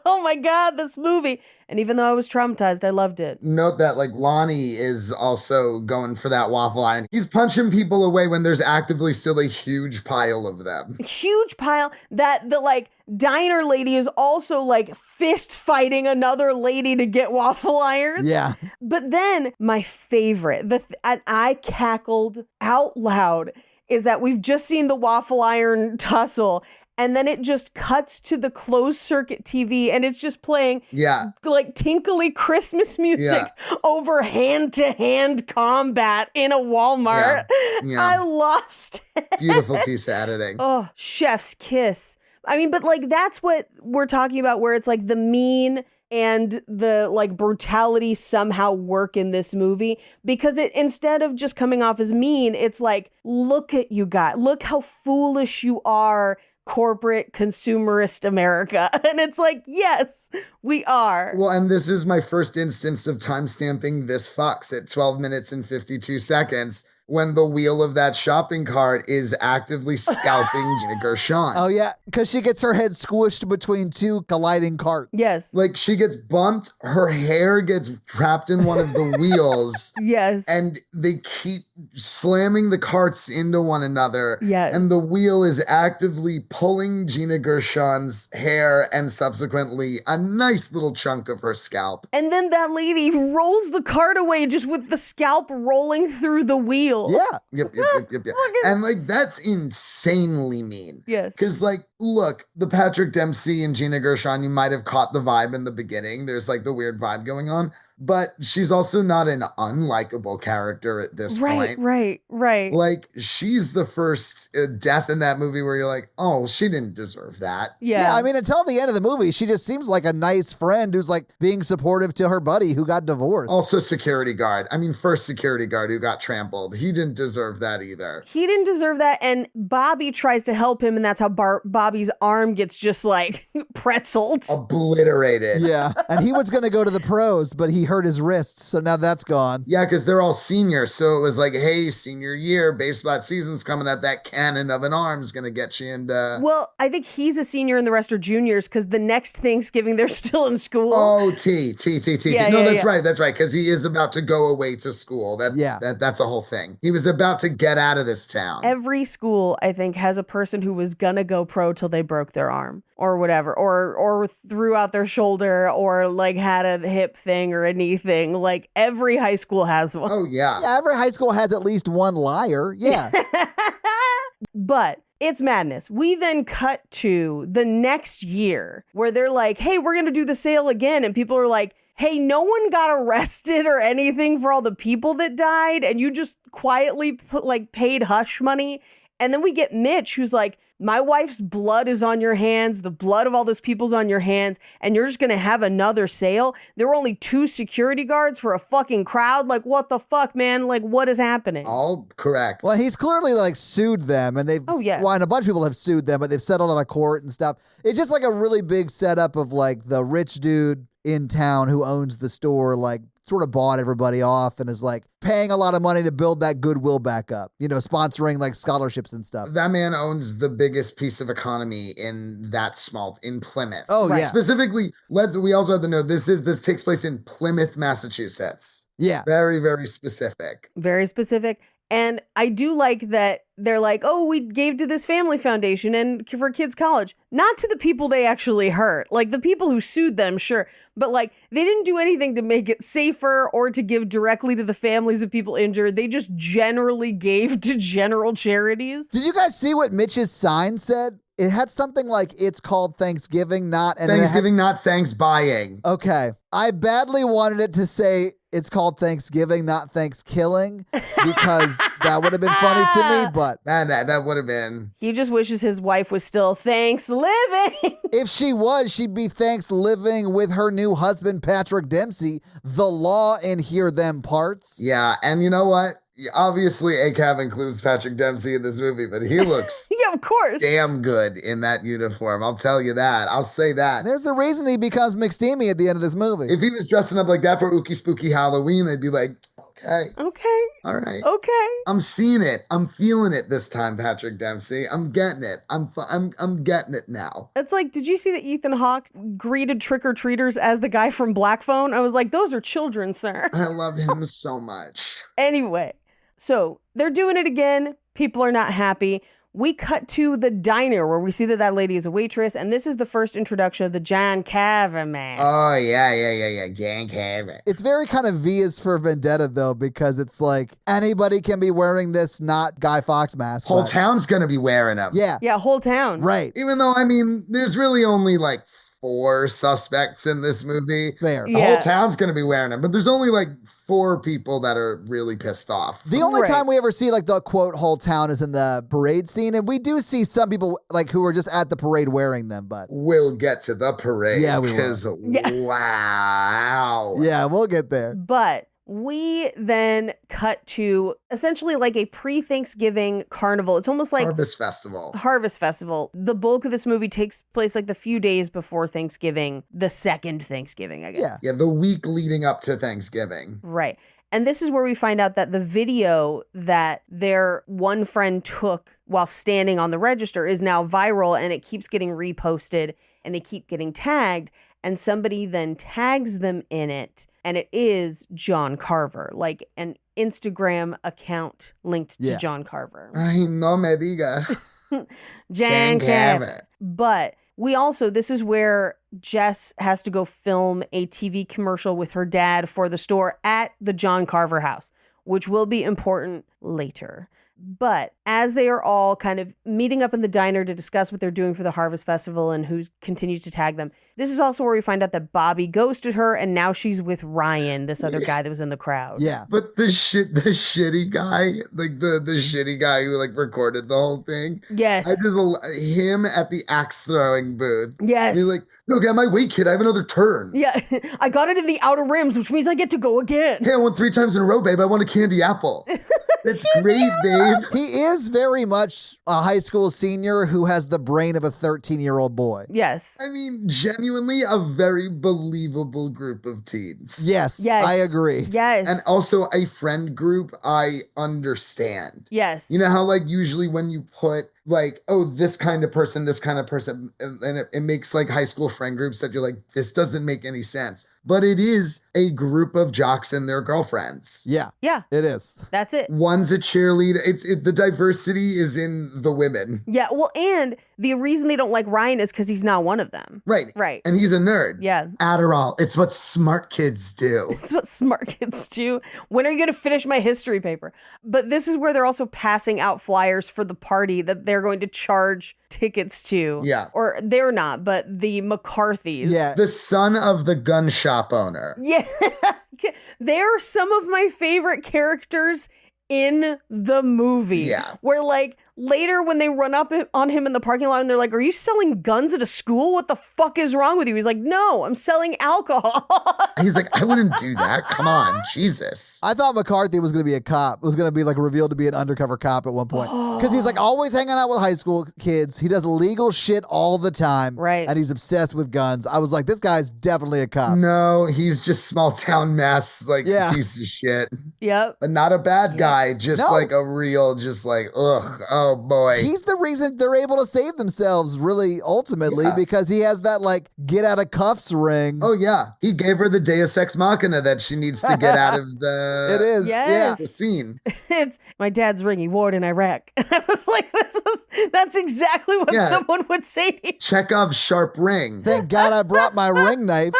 Oh my God, this movie. And even though I was traumatized, I loved it. Note that like Lonnie is also going for that waffle iron. He's punching people away when there's actively still a huge pile of them. Huge pile that the like diner lady is also like fist fighting another lady to get waffle irons. Yeah. But then my favorite, and I cackled out loud, is that we've just seen the waffle iron tussle. And then it just cuts to the closed circuit TV and it's just playing like tinkly Christmas music over hand-to-hand combat in a Walmart. Yeah. I lost it. Beautiful piece of editing. Oh, chef's kiss. I mean, but like that's what we're talking about where it's like the mean and the like brutality somehow work in this movie because it instead of just coming off as mean, it's like, look at you guys. Look how foolish you are. Corporate consumerist America. And it's like, yes, we are. Well, and this is my first instance of timestamping this fucks at 12 minutes and 52 seconds when the wheel of that shopping cart is actively scalping Gina Gershon. Oh, yeah, because she gets her head squished between two colliding carts. Yes. Like she gets bumped, her hair gets trapped in one of the wheels. Yes. And they keep slamming the carts into one another. Yes. And the wheel is actively pulling Gina Gershon's hair and subsequently a nice little chunk of her scalp. And then that lady rolls the cart away just with the scalp rolling through the wheel. Yeah. Yep. And like, that's insanely mean. Yes. Because like, look, the Patrick Dempsey and Gina Gershon, you might have caught the vibe in the beginning. There's like the weird vibe going on. But she's also not an unlikable character at this point. Right. Like, she's the first death in that movie where you're like, oh, she didn't deserve that. Yeah. I mean, until the end of the movie, she just seems like a nice friend who's like being supportive to her buddy who got divorced. Also security guard. I mean, first security guard who got trampled. He didn't deserve that either. He didn't deserve that. And Bobby tries to help him. And that's how Bobby's arm gets just like pretzeled. Obliterated. Yeah. And he was going to go to the pros, but he hurt his wrist, so now that's gone. Yeah, because they're all seniors, so it was like, hey, senior year, baseball season's coming up, that cannon of an arm's gonna get you into... Well, I think he's a senior and the rest are juniors, because the next Thanksgiving, they're still in school. Oh, T. Yeah, No, that's right, because he is about to go away to school. That's a whole thing. He was about to get out of this town. Every school, I think, has a person who was gonna go pro till they broke their arm. Or whatever, or threw out their shoulder, or like had a hip thing or a knee thing. Like every high school has one. Oh, yeah. Yeah, every high school has at least one liar. Yeah. But it's madness. We then cut to the next year where they're like, hey, we're going to do the sale again. And people are like, hey, no one got arrested or anything for all the people that died. And you just quietly paid hush money. And then we get Mitch, who's like, my wife's blood is on your hands. The blood of all those people's on your hands. And you're just going to have another sale. There were only 2 security guards for a fucking crowd. Like, what the fuck, man? Like, what is happening? All correct. Well, he's clearly like sued them and they've, well, and a bunch of people have sued them, but they've settled out of court and stuff. It's just like a really big setup of like the rich dude in town who owns the store, like sort of bought everybody off and is like paying a lot of money to build that goodwill back up, sponsoring like scholarships and stuff. That man owns the biggest piece of economy in Plymouth. Oh, yeah. Specifically, we also have to know this takes place in Plymouth, Massachusetts. Yeah. Very, very specific. Very specific. And I do like that they're like, oh, we gave to this family foundation and for kids' college. Not to the people they actually hurt. Like the people who sued them, sure. But like they didn't do anything to make it safer or to give directly to the families of people injured. They just generally gave to general charities. Did you guys see what Mitch's sign said? It had something like, it's called Thanksgiving, not... And Thanksgiving, not thanks buying. Okay. I badly wanted it to say, it's called Thanksgiving, not thanks killing, because that would have been funny to me, but... That would have been... He just wishes his wife was still thanks living. If she was, she'd be thanks living with her new husband, Patrick Dempsey, the law in Hear Them parts. Yeah, and you know what? Obviously, ACAB includes Patrick Dempsey in this movie, but he looks yeah, of course, damn good in that uniform. I'll tell you that. I'll say that. There's the reason he becomes McSteamy at the end of this movie. If he was dressing up like that for Ookie Spooky Halloween, I'd be like, okay. All right. Okay. I'm seeing it. I'm feeling it this time, Patrick Dempsey. I'm getting it. I'm getting it now. It's like, did you see that Ethan Hawke greeted trick-or-treaters as the guy from Black Phone? I was like, those are children, sir. I love him so much. Anyway. So they're doing it again. People are not happy. We cut to the diner where we see that lady is a waitress. And this is the first introduction of the John Carver mask. Oh, yeah. John Carver. It's very kind of V is for Vendetta, though, because it's like anybody can be wearing this not Guy Fawkes mask. Whole town's going to be wearing them. Yeah. Yeah, whole town. Right. Even though, there's really only like 4 suspects in this movie. Fair. The whole town's going to be wearing them, but there's only like 4 people that are really pissed off. The only time we ever see like the quote whole town is in the parade scene, and we do see some people like who are just at the parade wearing them, but we'll get to the parade. Yeah, we will. Wow. Yeah, we'll get there. But we then cut to essentially like a pre-Thanksgiving carnival. It's almost like Harvest Festival. The bulk of this movie takes place like the few days before Thanksgiving, the second Thanksgiving, I guess. Yeah, the week leading up to Thanksgiving. Right. And this is where we find out that the video that their one friend took while standing on the register is now viral, and it keeps getting reposted and they keep getting tagged. And somebody then tags them in it, and it is John Carver, like an Instagram account linked to John Carver. Ay, no me diga. John Carver. But this is where Jess has to go film a TV commercial with her dad for the store at the John Carver house, which will be important later. But as they are all kind of meeting up in the diner to discuss what they're doing for the Harvest Festival and who continues to tag them, this is also where we find out that Bobby ghosted her and now she's with Ryan, this other guy that was in the crowd. Yeah. But the shitty guy, like the shitty guy who like recorded the whole thing. Yes. Him at the axe throwing booth. Yes. He's like, no, get my way, kid. I have another turn. Yeah. I got it in the outer rims, which means I get to go again. Hey, I won 3 times in a row, babe. I want a candy apple. That's great, babe. He is very much a high school senior who has the brain of a 13-year-old boy. Yes. Genuinely a very believable group of teens. Yes. I agree. Yes. And also a friend group I understand. Yes. You know how like usually when you put like, oh, this kind of person, and it makes like high school friend groups that you're like, this doesn't make any sense. But it is a group of jocks and their girlfriends. Yeah. Yeah. It is. That's it. One's a cheerleader. The diversity is in the women. Yeah. Well, and the reason they don't like Ryan is because he's not one of them. Right. Right. And he's a nerd. Yeah. Adderall. It's what smart kids do. It's what smart kids do. When are you going to finish my history paper? But this is where they're also passing out flyers for the party that they're going to charge tickets to. Yeah. Or they're not, but the McCarthys. Yeah. The son of the gun shop owner. Yeah. They're some of my favorite characters in the movie. Yeah. Where like later when they run up on him in the parking lot and they're like, are you selling guns at a school? What the fuck is wrong with you? He's like, no, I'm selling alcohol. He's like, I wouldn't do that. Come on, Jesus. I thought McCarthy was going to be a cop. It was going to be like revealed to be an undercover cop at one point. Because he's like always hanging out with high school kids. He does illegal shit all the time. Right. And he's obsessed with guns. I was like, this guy's definitely a cop. No, he's just small town mess, piece of shit. Yep. But not a bad guy, just like a real, just like, ugh, oh boy. He's the reason they're able to save themselves, really, ultimately, because he has that, like, get out of cuffs ring. Oh, yeah. He gave her the Deus Ex Machina that she needs to get out of the, it is. Yes. the scene. It's my dad's ring. He wore it in Iraq. And I was like, that's exactly what someone would say to you. Chekhov's sharp ring. Thank God I brought my ring knife.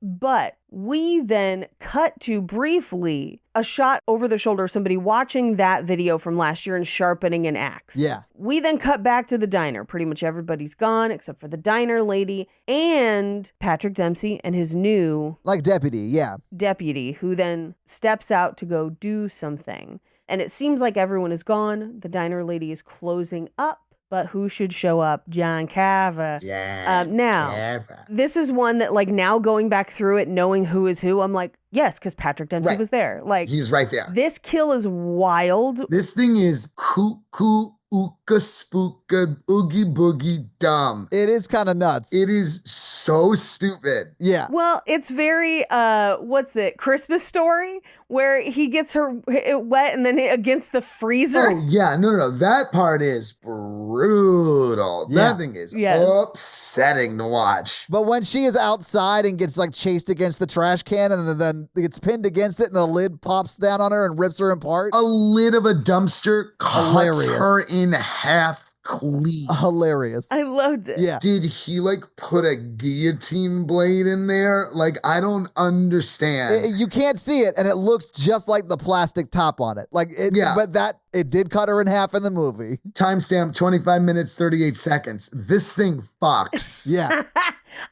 But we then cut to briefly a shot over the shoulder of somebody watching that video from last year and sharpening an axe. Yeah. We then cut back to the diner. Pretty much everybody's gone except for the diner lady and Patrick Dempsey and his new... deputy, who then steps out to go do something. And it seems like everyone is gone. The diner lady is closing up. But who should show up? John Carver. Yeah. Now, this is one that, like, now going back through it, knowing who is who, I'm like, yes, because Patrick Dempsey was there. Like, he's right there. This kill is wild. This thing is cuckoo, ooka, spooka, oogie boogie dumb. It is kind of nuts. It is so stupid. Yeah. Well, it's very, Christmas Story, where he gets her wet and then against the freezer. Oh, yeah. No. That part is brutal. Yeah. That thing is upsetting to watch. But when she is outside and gets, like, chased against the trash can and then gets pinned against it and the lid pops down on her and rips her apart. A lid of a dumpster cuts her in half clean. Hilarious. I loved it. Yeah. Did he like put a guillotine blade in there? Like, I don't understand. You can't see it, and it looks just like the plastic top on it. Like, but it did cut her in half in the movie. Timestamp 25 minutes, 38 seconds. This thing fucks. Yeah.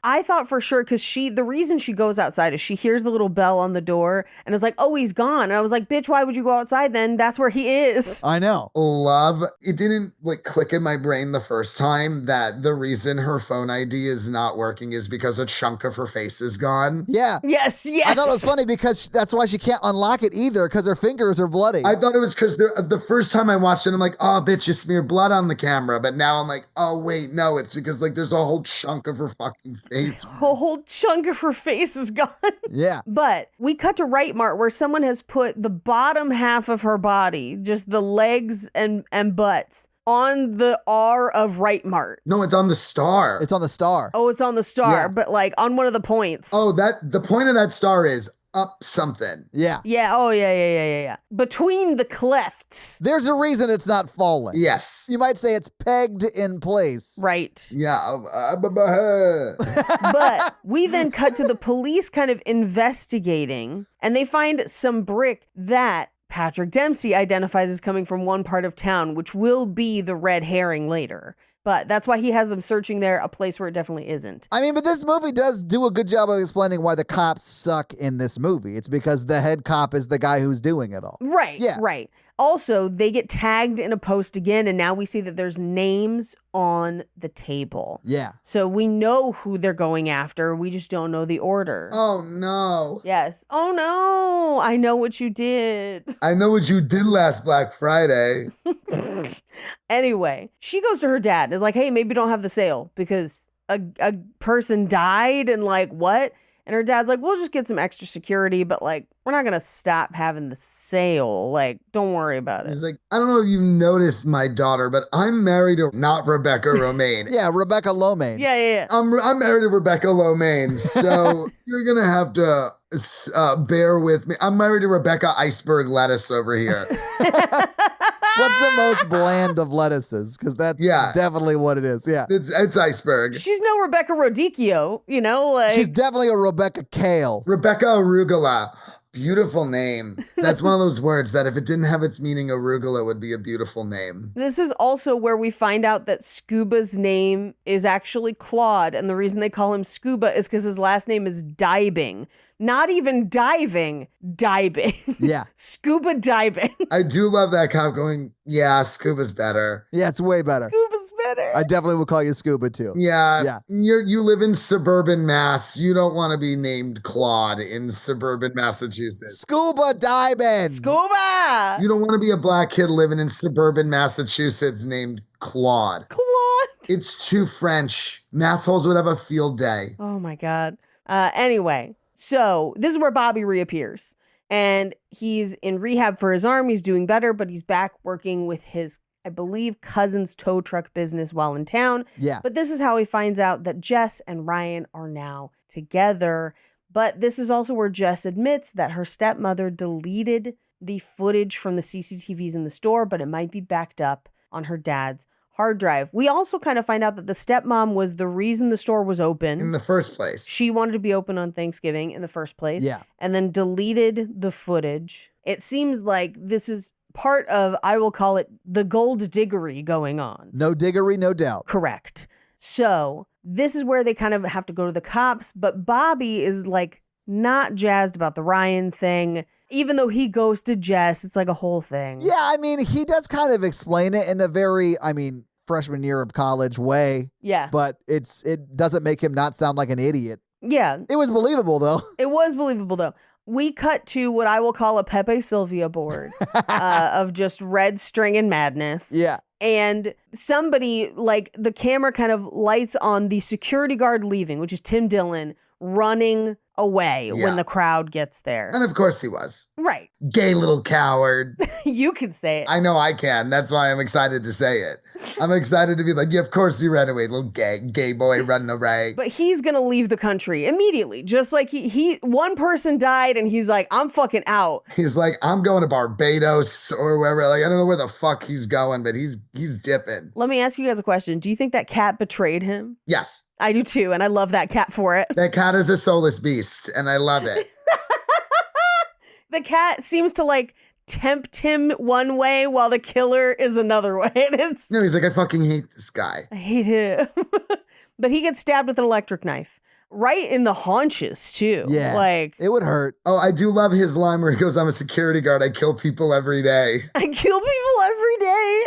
I thought for sure, because the reason she goes outside is she hears the little bell on the door and is like, oh, he's gone. And I was like, bitch, why would you go outside then? That's where he is. I know. Love. It didn't like click in my brain the first time that the reason her phone ID is not working is because a chunk of her face is gone. Yeah. Yes. I thought it was funny because that's why she can't unlock it either, because her fingers are bloody. I thought it was because the first time I watched it, I'm like, oh, bitch, you smeared blood on the camera. But now I'm like, oh, wait, no, it's because like there's a whole chunk of her fucking face. A whole chunk of her face is gone. Yeah. But we cut to Right Mart, where someone has put the bottom half of her body, just the legs and butts, on the R of Right Mart. No, it's on the star. It's on the star. Oh, it's on the star, Yeah. but like on one of the points. Oh, the point of that star is up something. Yeah. Yeah. Oh, yeah. Between the clefts. There's a reason it's not falling. Yes. You might say it's pegged in place. Right. Yeah. But we then cut to the police kind of investigating, and they find some brick that Patrick Dempsey identifies as coming from one part of town, which will be the red herring later. But that's why he has them searching there, a place where it definitely isn't. I mean, but this movie does do a good job of explaining why the cops suck in this movie. It's because the head cop is the guy who's doing it all. Right. Yeah. Right. Also, they get tagged in a post again, and now we see that there's names on the table. Yeah. So we know who they're going after. We just don't know the order. Oh, no. Yes. Oh, no. I know what you did. I know what you did last Black Friday. Anyway, she goes to her dad and is like, hey, maybe don't have the sale because a person died and like, what? And her dad's like, we'll just get some extra security, but like, we're not going to stop having the sale. Like, don't worry about it. He's like, I don't know if you've noticed my daughter, but I'm married to not Rebecca Romaine. Yeah, Rebecca Lomaine. Yeah. I'm married to Rebecca Lomaine, so you're going to have to bear with me. I'm married to Rebecca Iceberg Lettuce over here. What's the most bland of lettuces? Because that's definitely what it is. Yeah. It's iceberg. She's no Rebecca Rodicchio, you know? Like, she's definitely a Rebecca Kale. Rebecca Arugula. Beautiful name. That's one of those words that if it didn't have its meaning, arugula would be a beautiful name. This is also where we find out that Scuba's name is actually Claude. And the reason they call him Scuba is because his last name is Dibing. Not even diving, diving. Yeah. Scuba diving. I do love that cop going, yeah, Scuba's better. Yeah, it's way better. Scuba's knows better. I definitely would call you Scuba too. Yeah. You live in suburban Mass. You don't want to be named Claude in suburban Massachusetts. Scuba diving. Scuba. You don't want to be a black kid living in suburban Massachusetts named Claude. It's too French. Massholes would have a field day. Oh my God. Anyway, so this is where Bobby reappears. And he's in rehab for his arm. He's doing better, but he's back working with his, I believe, cousin's tow truck business while in town. Yeah. But this is how he finds out that Jess and Ryan are now together. But this is also where Jess admits that her stepmother deleted the footage from the CCTVs in the store, but it might be backed up on her dad's hard drive. We also kind of find out that the stepmom was the reason the store was open. In the first place. She wanted to be open on Thanksgiving in the first place. Yeah. And then deleted the footage. It seems like this is part of, I will call it, the gold diggery going on. No diggery, no doubt. Correct. So this is where they kind of have to go to the cops. But Bobby is like not jazzed about the Ryan thing. Even though he ghosted Jess, it's like a whole thing. Yeah, I mean, he does kind of explain it in a very, freshman year of college way. Yeah. But it doesn't make him not sound like an idiot. Yeah. It was believable, though. It was believable, though. We cut to what I will call a Pepe Sylvia board of just red string and madness. Yeah. And somebody, like, the camera kind of lights on the security guard leaving, which is Tim Dillon, running away when the crowd gets there. And of course he was. Right. Gay little coward. You can say it. I know I can. That's why I'm excited to say it. I'm excited to be like, yeah, of course he ran away, little gay boy running away. But he's going to leave the country immediately. Just like he one person died and he's like, I'm fucking out. He's like, I'm going to Barbados or wherever. Like, I don't know where the fuck he's going, but he's dipping. Let me ask you guys a question. Do you think that cat betrayed him? Yes. I do too, and I love that cat for it. That cat is a soulless beast, and I love it. The cat seems to like tempt him one way while the killer is another way. No, he's like, I fucking hate this guy. I hate him. But he gets stabbed with an electric knife. Right in the haunches, too. Yeah. Like, it would hurt. Oh, I do love his line where he goes, I'm a security guard. I kill people every day. I kill people every day.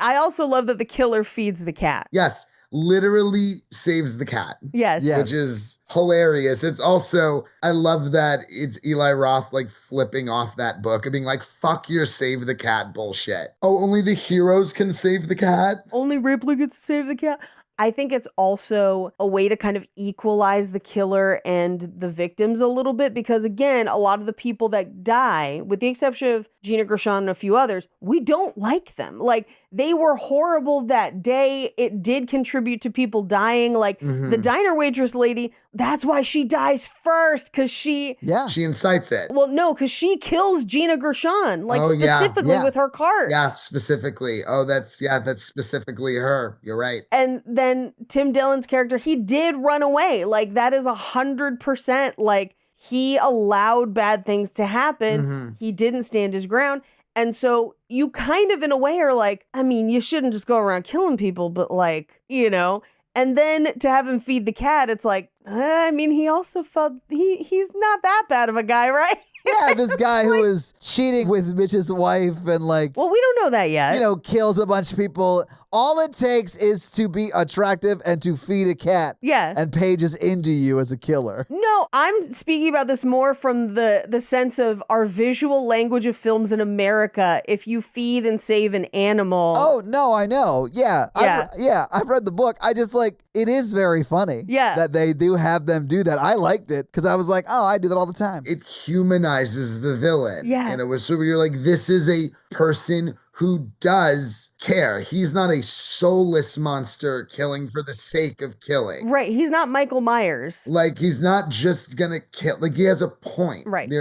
I also love that the killer feeds the cat. Yes. Literally saves the cat. Yes. Yes. Which is hilarious. It's also, I love that it's Eli Roth like flipping off that book and being like, fuck your save the cat bullshit. Oh, only the heroes can save the cat? Only Ripley gets to save the cat? I think it's also a way to kind of equalize the killer and the victims a little bit because, again, a lot of the people that die, with the exception of Gina Gershon and a few others, we don't like them. Like, they were horrible that day. It did contribute to people dying. Like, the diner waitress lady, that's why she dies first, because she... Yeah. She incites it. Well, no, because she kills Gina Gershon, like, specifically with her cart. Yeah, specifically. Oh, that's specifically her. You're right. And then Tim Dillon's character, he did run away. Like, that is 100%, like, he allowed bad things to happen. He didn't stand his ground. And so you kind of, in a way, are like, I mean, you shouldn't just go around killing people, but like, you know. And then to have him feed the cat, it's like, I mean, he also felt he's not that bad of a guy, right? Yeah, this guy who was cheating with Mitch's wife and like, well, we don't know that yet. You know, kills a bunch of people. All it takes is to be attractive and to feed a cat. Yeah. And Paige is into you as a killer. No, I'm speaking about this more from the sense of our visual language of films in America. If you feed and save an animal. Oh, no, I know. Yeah. I've read the book. I just like, it is very funny. Yeah. That they do have them do that. I liked it because I was like, oh, I do that all the time. It humanizes the villain. Yeah. And it was so you're like, this is a person who does care. He's not a soulless monster killing for the sake of killing. Right. He's not Michael Myers. Like, he's not just gonna kill. Like, he has a point. Right. He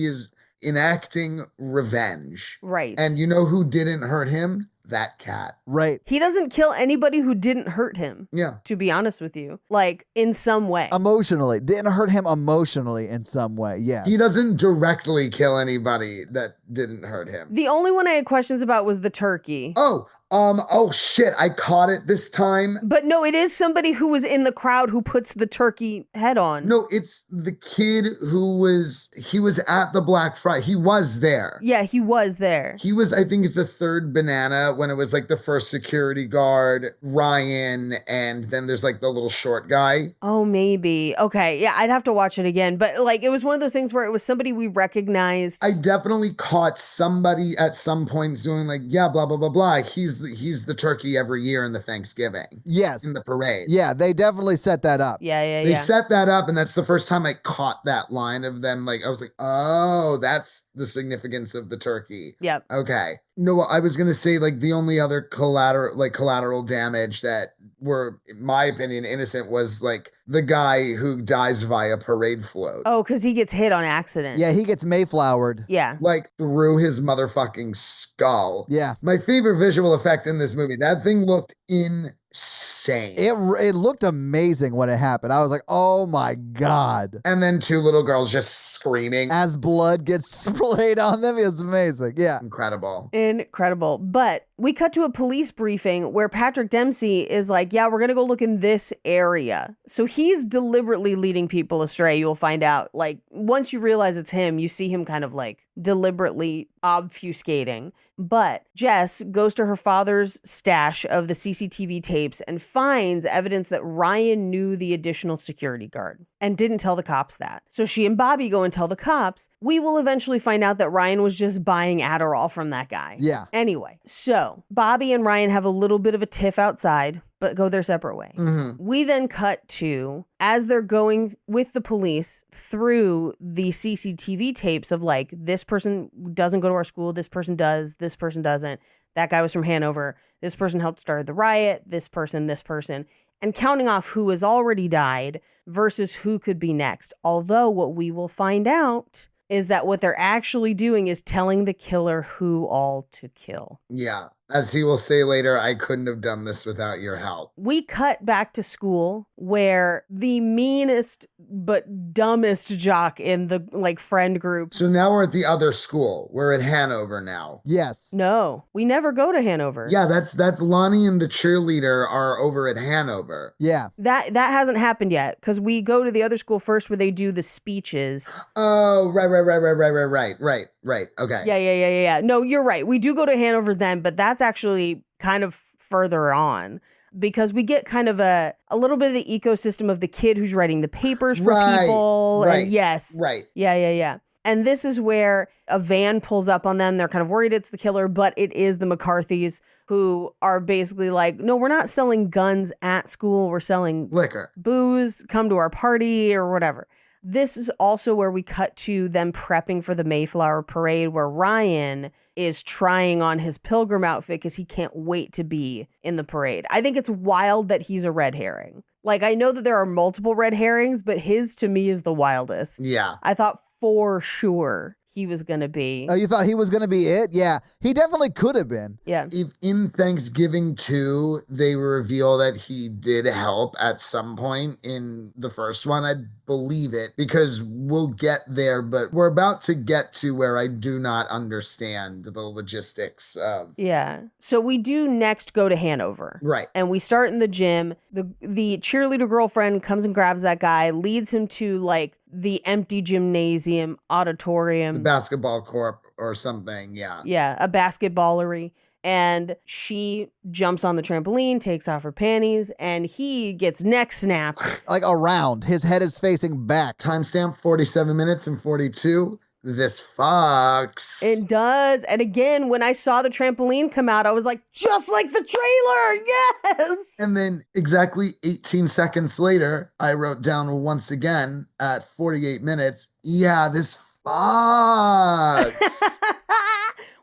is enacting revenge. Right. And you know who didn't hurt him? That cat. Right. He doesn't kill anybody who didn't hurt him. Yeah. To be honest with you. Like, in some way. Emotionally. Didn't hurt him emotionally in some way. Yeah. He doesn't directly kill anybody that didn't hurt him. The only one I had questions about was the turkey. Oh shit, I caught it this time. But no, it is somebody who was in the crowd who puts the turkey head on. No, it's the kid he was at the Black Friday. He was there. Yeah, he was there. He was, I think, the third banana when it was like the first security guard, Ryan, and then there's like the little short guy. Oh, maybe. Okay. Yeah, I'd have to watch it again. But like, it was one of those things where it was somebody we recognized. I definitely caught somebody at some point doing like, yeah, blah, blah, blah, blah. He's the turkey every year in the Thanksgiving. Yes. In the parade. Yeah, they definitely set that up. Yeah. They set that up, and that's the first time I caught that line of them. Like, I was like, oh, that's the significance of the turkey. Yep. Okay. No, I was going to say, like, the only other collateral damage that were, in my opinion, innocent was like the guy who dies via parade float. Oh, because he gets hit on accident. Yeah, he gets Mayflowered. Yeah. Like through his motherfucking skull. Yeah. My favorite visual effect in this movie, that thing looked insane. It looked amazing when it happened. I was like, oh my God. And then two little girls just screaming. As blood gets sprayed on them, it was amazing. Yeah. Incredible. But we cut to a police briefing where Patrick Dempsey is like, yeah, we're going to go look in this area. So he's deliberately leading people astray. You'll find out, like, once you realize it's him, you see him kind of like deliberately obfuscating. But Jess goes to her father's stash of the CCTV tapes and finds evidence that Ryan knew the additional security guard and didn't tell the cops that. So she and Bobby go and tell the cops. We will eventually find out that Ryan was just buying Adderall from that guy. Yeah. Anyway, so Bobby and Ryan have a little bit of a tiff outside, but go their separate way. Mm-hmm. We then cut to, as they're going with the police through the CCTV tapes of like, this person doesn't go to our school, this person does, this person doesn't, that guy was from Hanover, this person helped start the riot, this person, and counting off who has already died versus who could be next. Although what we will find out is that what they're actually doing is telling the killer who all to kill. Yeah. As he will say later, I couldn't have done this without your help. We cut back to school where the meanest but dumbest jock in the like friend group. So now we're at the other school. We're at Hanover now. Yes. No, we never go to Hanover. Yeah, that's Lonnie and the cheerleader are over at Hanover. Yeah. That hasn't happened yet because we go to the other school first where they do the speeches. Oh, right. Okay. Yeah. No, you're right. We do go to Hanover then, but that's actually kind of further on because we get kind of a little bit of the ecosystem of the kid who's writing the papers for people. Right. And yes. Right. Yeah. And this is where a van pulls up on them. They're kind of worried it's the killer, but it is the McCarthys who are basically like, no, we're not selling guns at school. We're selling liquor, booze, come to our party or whatever. This is also where we cut to them prepping for the Mayflower Parade, where Ryan is trying on his pilgrim outfit because he can't wait to be in the parade. I think it's wild that he's a red herring. Like, I know that there are multiple red herrings, but his, to me, is the wildest. Yeah. I thought for sure he was going to be. Oh, you thought he was going to be it? Yeah. He definitely could have been. Yeah. In Thanksgiving 2, they reveal that he did help at some point in the first one. I believe it because we'll get there, but we're about to get to where I do not understand the logistics of. Yeah. So we do next go to Hanover. Right. And we start in the gym. The cheerleader girlfriend comes and grabs that guy, leads him to like the empty gymnasium auditorium. The basketball court or something. Yeah. Yeah. A basketballery. And she jumps on the trampoline, takes off her panties, and he gets neck snapped. Like around. His head is facing back. Timestamp 47 minutes and 42. This fucks. It does. And again, when I saw the trampoline come out, I was like, just like the trailer. Yes. And then exactly 18 seconds later, I wrote down once again at 48 minutes. Yeah, this fucks.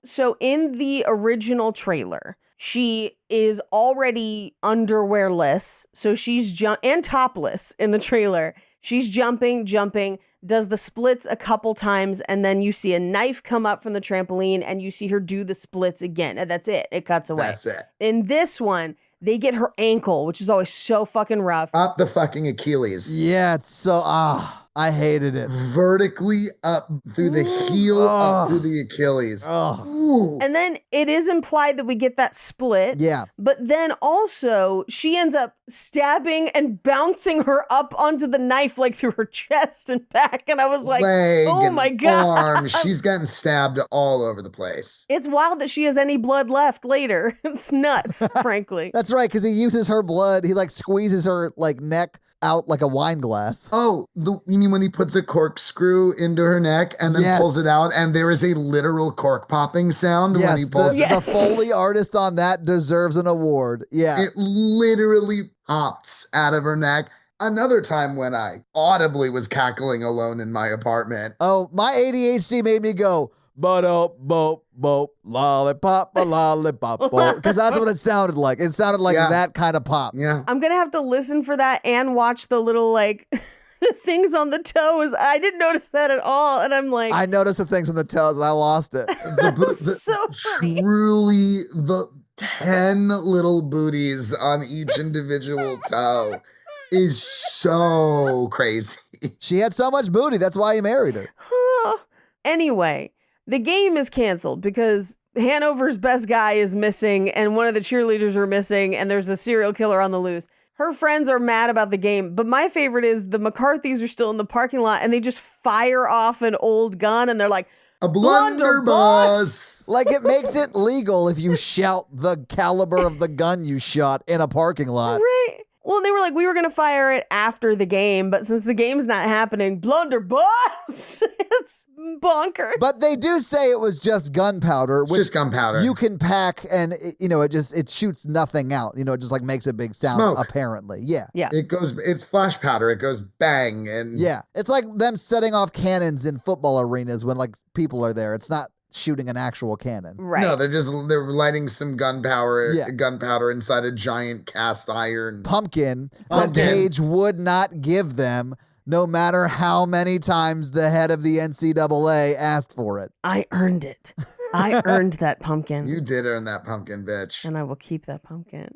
So in the original trailer, she is already underwearless. So she's and topless in the trailer. She's jumping, does the splits a couple times, and then you see a knife come up from the trampoline and you see her do the splits again. And that's it. It cuts away. That's it. In this one, they get her ankle, which is always so fucking rough. Up the fucking Achilles. Yeah, it's so, I hated it. Vertically up through the heel, up through the Achilles. And then it is implied that we get that split. Yeah. But then also she ends up stabbing and bouncing her up onto the knife like through her chest and back. And I was like, leg oh my God. Arm. She's gotten stabbed all over the place. It's wild that she has any blood left later. It's nuts, frankly. That's right, because he uses her blood. He like squeezes her like neck out like a wine glass. Oh, you mean when he puts a corkscrew into her neck and then pulls it out, and there is a literal cork popping sound when he pulls it? The Foley artist on that deserves an award. Yeah. It literally pops out of her neck. Another time when I audibly was cackling alone in my apartment. Oh, my ADHD made me go, boop, boop, lollipop, lollipop, because that's what it sounded like. It sounded like that kind of pop. Yeah. I'm going to have to listen for that and watch the little like things on the toes. I didn't notice that at all. And I'm like, I noticed the things on the toes and I lost it. So funny. Truly the 10 little booties on each individual toe is so crazy. She had so much booty. That's why he married her. Anyway, the game is canceled because Hanover's best guy is missing and one of the cheerleaders are missing and there's a serial killer on the loose. Her friends are mad about the game, but my favorite is the McCarthys are still in the parking lot and they just fire off an old gun and they're like, a blunderbuss. Like it makes it legal if you shout the caliber of the gun you shot in a parking lot. Right. Well, they were like, we were going to fire it after the game, but since the game's not happening, blunderbuss, it's bonkers. But they do say it was just gunpowder. It's just gunpowder. You can pack and, it shoots nothing out. It just like makes a big sound, smoke. Apparently. Yeah. Yeah. It's flash powder. It goes bang. And yeah. It's like them setting off cannons in football arenas when like people are there. It's not shooting an actual cannon. Right. No, they're lighting some gunpowder inside a giant cast iron pumpkin that Paige would not give them no matter how many times the head of the NCAA asked for it. I earned it. I earned that pumpkin. You did earn that pumpkin, bitch. And I will keep that pumpkin.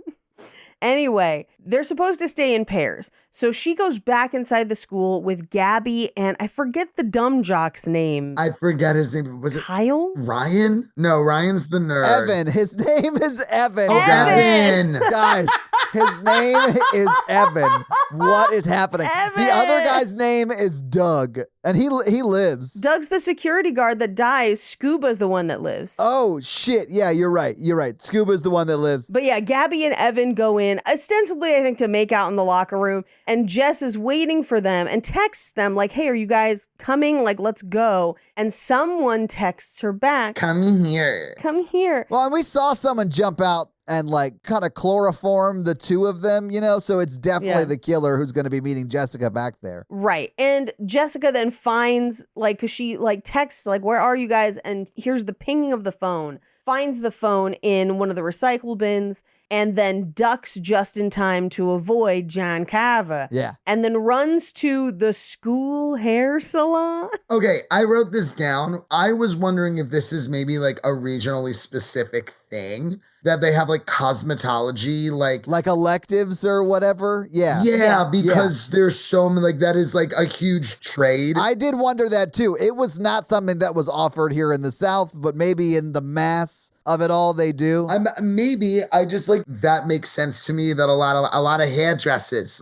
Anyway, they're supposed to stay in pairs. So she goes back inside the school with Gabby and I forget the dumb jock's name. I forget his name. Was it Kyle? Ryan? No, Ryan's the nerd. Evan. His name is Evan. Oh, Evan. Guys, his name is Evan. What is happening? Evan. The other guy's name is Doug, and he lives. Doug's the security guard that dies. Scuba's the one that lives. Oh, shit. Yeah, you're right. Scuba's the one that lives. But yeah, Gabby and Evan go in, ostensibly, I think, to make out in the locker room. And Jess is waiting for them and texts them like, hey, are you guys coming? Like, let's go. And someone texts her back. Come here. Come here. Well, and we saw someone jump out and like kind of chloroform the two of them, so it's definitely the killer who's going to be meeting Jessica back there. Right. And Jessica then finds, like, because she like texts, like, where are you guys? And here's the pinging of the phone. Finds the phone in one of the recycle bins and then ducks just in time to avoid John Carver. Yeah. And then runs to the school hair salon. Okay, I wrote this down. I was wondering if this is maybe like a regionally specific thing that they have like cosmetology, like electives or whatever. Yeah. Yeah, because there's so many, like that is like a huge trade. I did wonder that too. It was not something that was offered here in the South, but maybe in the mass of it all they do. Maybe I just like that makes sense to me that a lot of hairdressers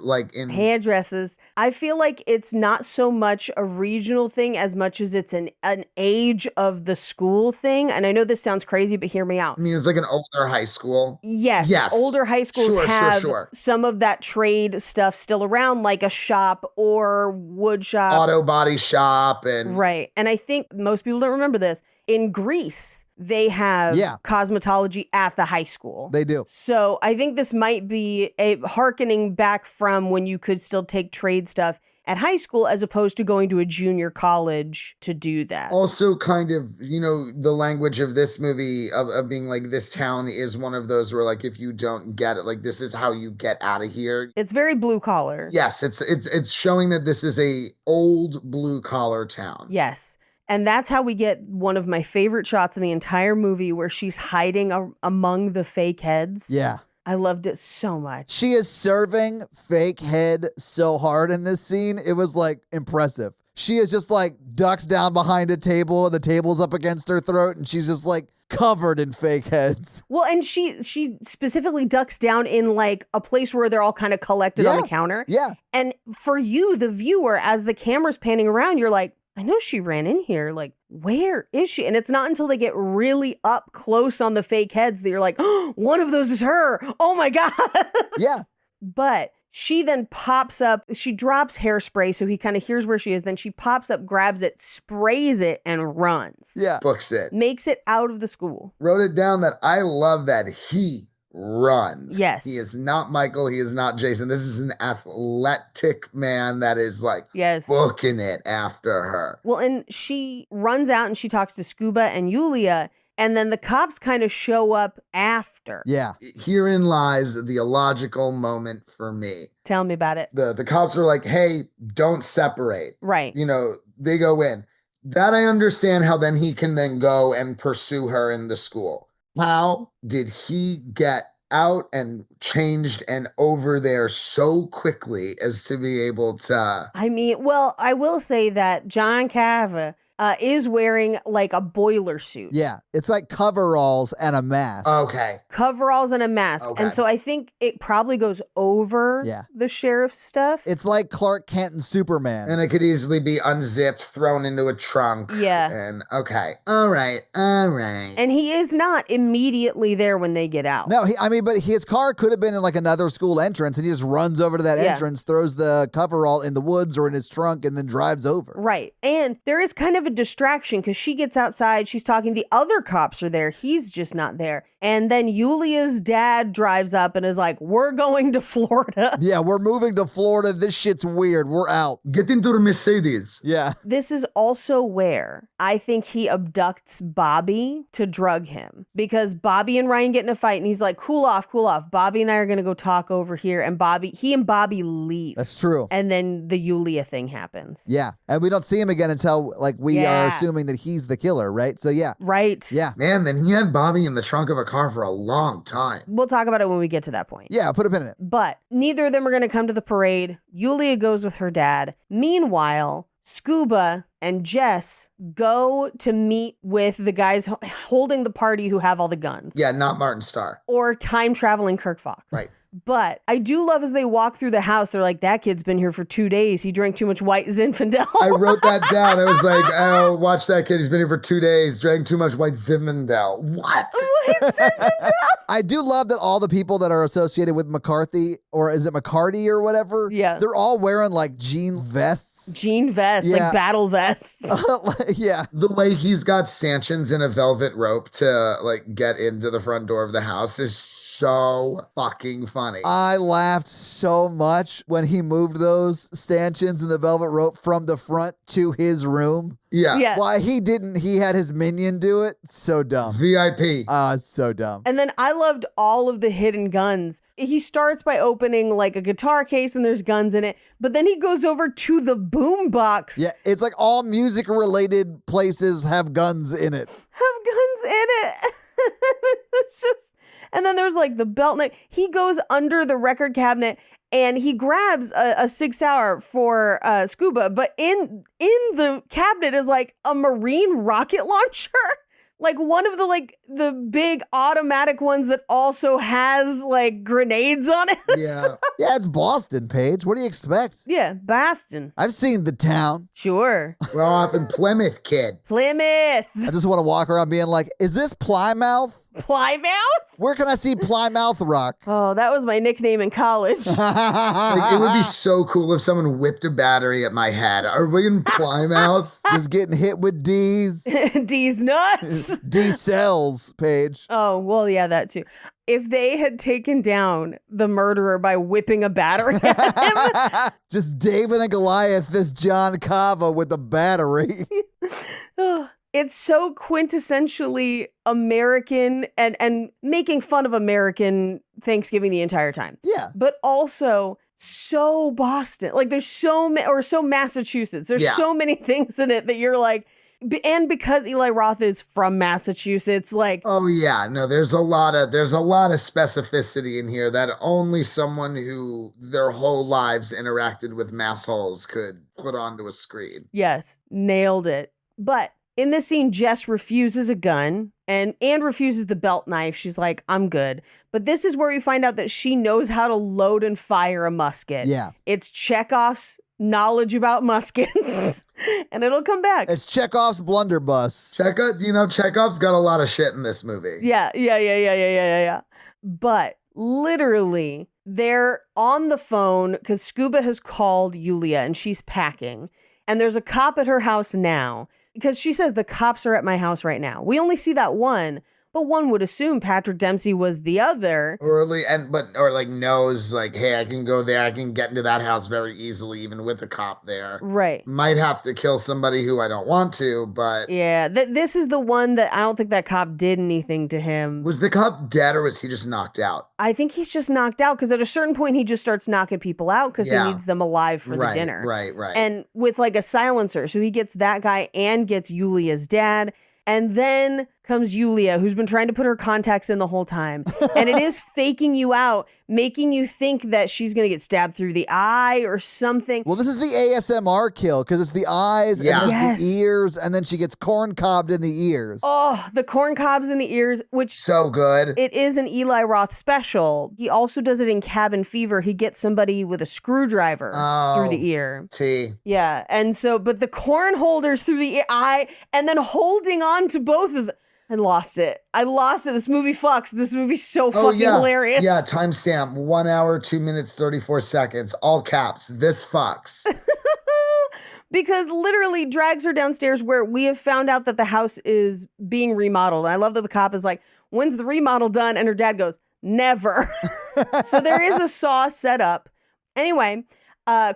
hairdressers. I feel like it's not so much a regional thing as much as it's an age of the school thing. And I know this sounds crazy, but hear me out. I mean, it's like an older high school. Yes. Older high schools have some of that trade stuff still around, like a shop or wood shop, auto body shop, and right. And I think most people don't remember this. In Greece, they have cosmetology at the high school. They do. So I think this might be a hearkening back from when you could still take trade stuff at high school as opposed to going to a junior college to do that. Also kind of, the language of this movie of being like, this town is one of those where like, if you don't get it, like this is how you get out of here. It's very blue collar. Yes. It's showing that this is a old blue collar town. Yes. And that's how we get one of my favorite shots in the entire movie where she's hiding among the fake heads. Yeah. I loved it so much. She is serving fake head so hard in this scene. It was like impressive. She is just like ducks down behind a table and the table's up against her throat and she's just like covered in fake heads. Well, and she specifically ducks down in like a place where they're all kind of collected on the counter. Yeah. And for you, the viewer, as the camera's panning around, you're like, I know she ran in here. Like, where is she? And it's not until they get really up close on the fake heads that you're like, oh, one of those is her. Oh my God. Yeah. But she then pops up. She drops hairspray so he kind of hears where she is. Then she pops up, grabs it, sprays it, and runs. Yeah. Books it. Makes it out of the school. Wrote it down that I love that he runs. Yes. He is not Michael. He is not Jason. This is an athletic man that is like booking it after her. Well, and she runs out and she talks to Scuba and Yulia. And then the cops kind of show up after. Yeah. Herein lies the illogical moment for me. Tell me about it. The cops are like, hey, don't separate. Right. You know, they go in. That I understand how then he can then go and pursue her in the school. How did he get out and changed and over there so quickly as to be able to... I mean, well, I will say that John Cava is wearing like a boiler suit. Yeah. It's like coveralls and a mask. Okay. Coveralls and a mask. Okay. And so I think it probably goes over the sheriff's stuff. It's like Clark Kent and Superman. And it could easily be unzipped, thrown into a trunk. Yeah. And okay. All right. And he is not immediately there when they get out. No, but his car could have been in like another school entrance and he just runs over to that entrance, throws the coverall in the woods or in his trunk and then drives over. Right. And there is kind of a distraction because she gets outside, she's talking, the other cops are there, he's just not there. And then Yulia's dad drives up and is like, we're going to Florida. Yeah, we're moving to Florida. This shit's weird. We're out. Get into the Mercedes. Yeah. This is also where I think he abducts Bobby to drug him because Bobby and Ryan get in a fight and he's like, cool off. Bobby and I are going to go talk over here. And he and Bobby leave. That's true. And then the Yulia thing happens. Yeah. And we don't see him again until like we are assuming that he's the killer, right? So yeah. Right. Yeah. Man, then he had Bobby in the trunk of a car for a long time. We'll talk about it when we get to that point. Yeah, put a pin in it. But neither of them are going to come to the parade. Yulia goes with her dad. Meanwhile, Scuba and Jess go to meet with the guys holding the party who have all the guns. Yeah, not Martin Starr. Or time-traveling Kirk Fox. Right. But I do love as they walk through the house, they're like, that kid's been here for 2 days. He drank too much white Zinfandel. I wrote that down. I was like, oh, watch that kid. He's been here for 2 days. Drank too much white Zinfandel. What? White Zinfandel? I do love that all the people that are associated with McCarthy, or is it McCarty or whatever? Yeah. They're all wearing like jean vests. Jean vests, like battle vests. Yeah. The way he's got stanchions and a velvet rope to like get into the front door of the house is so fucking funny. I laughed so much when he moved those stanchions and the velvet rope from the front to his room. Yeah. Why he didn't, he had his minion do it. So dumb. VIP. It's so dumb. And then I loved all of the hidden guns. He starts by opening like a guitar case and there's guns in it, but then he goes over to the boom box. Yeah, it's like all music related places have guns in it. It's just, and then there's like the belt knife. He goes under the record cabinet and he grabs a 6 hour for Scuba, but in the cabinet is like a Marine rocket launcher. Like one of the big automatic ones that also has like grenades on it. Yeah. Yeah, it's Boston, Paige. What do you expect? Yeah, Boston. I've seen the town. Sure. We're off in Plymouth, kid. Plymouth. I just want to walk around being like, is this Plymouth? Plymouth? Where can I see Plymouth Rock? Oh, that was my nickname in college. Like, it would be so cool if someone whipped a battery at my head. Are we in Plymouth? Just getting hit with D's. D's nuts. D cells, Paige. Oh, well, yeah, that too. If they had taken down the murderer by whipping a battery at him. Just David and Goliath, this John Cava with a battery. It's so quintessentially American and making fun of American Thanksgiving the entire time. Yeah. But also so Boston. Like there's so Massachusetts. There's so many things in it that you're like, And because Eli Roth is from Massachusetts, like, oh yeah, no, there's a lot of specificity in here that only someone who their whole lives interacted with massholes could put onto a screen. Yes, nailed it. But in this scene, Jess refuses a gun and refuses the belt knife. She's like, I'm good. But this is where we find out that she knows how to load and fire a musket. Yeah. It's Chekhov's knowledge about muskets, and it'll come back. It's Chekhov's blunderbuss. Chekhov's got a lot of shit in this movie. Yeah. But literally, they're on the phone because Scuba has called Yulia and she's packing. And there's a cop at her house now because she says the cops are at my house right now. We only see that one, but one would assume Patrick Dempsey was the other. Or knows like, hey, I can go there. I can get into that house very easily, even with a cop there. Right. Might have to kill somebody who I don't want to, but. Yeah, this is the one that I don't think that cop did anything to him. Was the cop dead or was he just knocked out? I think he's just knocked out because at a certain point he just starts knocking people out because he needs them alive for the dinner. Right. And with like a silencer. So he gets that guy and gets Yulia's dad. And then comes Yulia, who's been trying to put her contacts in the whole time. And it is faking you out, making you think that she's going to get stabbed through the eye or something. Well, this is the ASMR kill because it's the eyes and then the ears, and then she gets corn cobbed in the ears. Oh, the corn cobs in the ears, which... So good. It is an Eli Roth special. He also does it in Cabin Fever. He gets somebody with a screwdriver through the ear. Yeah, and so, but the corn holders through the eye, and then holding on to both of them. I lost it. This movie fucks. This movie's so fucking hilarious. Yeah, timestamp 1 hour, 2 minutes, 34 seconds. All caps. This fucks. Because literally drags her downstairs where we have found out that the house is being remodeled. I love that the cop is like, when's the remodel done? And her dad goes, never. So there is a saw set up. Anyway,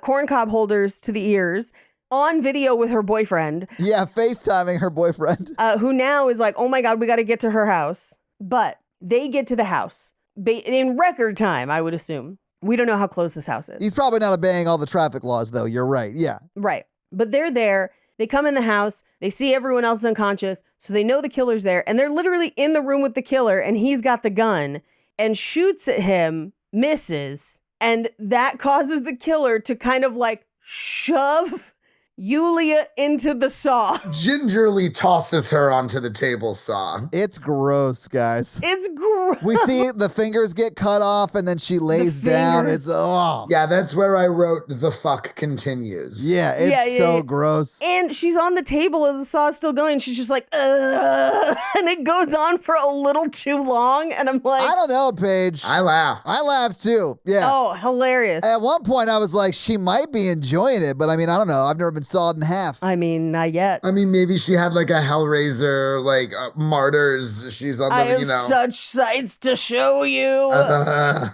corn cob holders to the ears. On video with her boyfriend. Yeah, FaceTiming her boyfriend. Who now is like, oh my God, we got to get to her house. But they get to the house in record time, I would assume. We don't know how close this house is. He's probably not obeying all the traffic laws, though. You're right. Yeah. Right. But they're there. They come in the house. They see everyone else is unconscious. So they know the killer's there. And they're literally in the room with the killer. And he's got the gun and shoots at him, misses. And that causes the killer to kind of like shove Yulia into the saw. Gingerly tosses her onto the table saw. It's gross, guys. It's gross. We see the fingers get cut off and then she lays down. It's Yeah, that's where I wrote the fuck continues. Yeah, it's so gross. And she's on the table as the saw is still going. She's just like, ugh. And it goes on for a little too long. And I'm like, I don't know, Paige. I laughed too. Yeah. Oh, hilarious. At one point I was like, she might be enjoying it, but I mean, I don't know. I've never been sawed in half. I mean, not yet. I mean, maybe she had like a Hellraiser, like martyrs. She's on the, I have such sights to show you.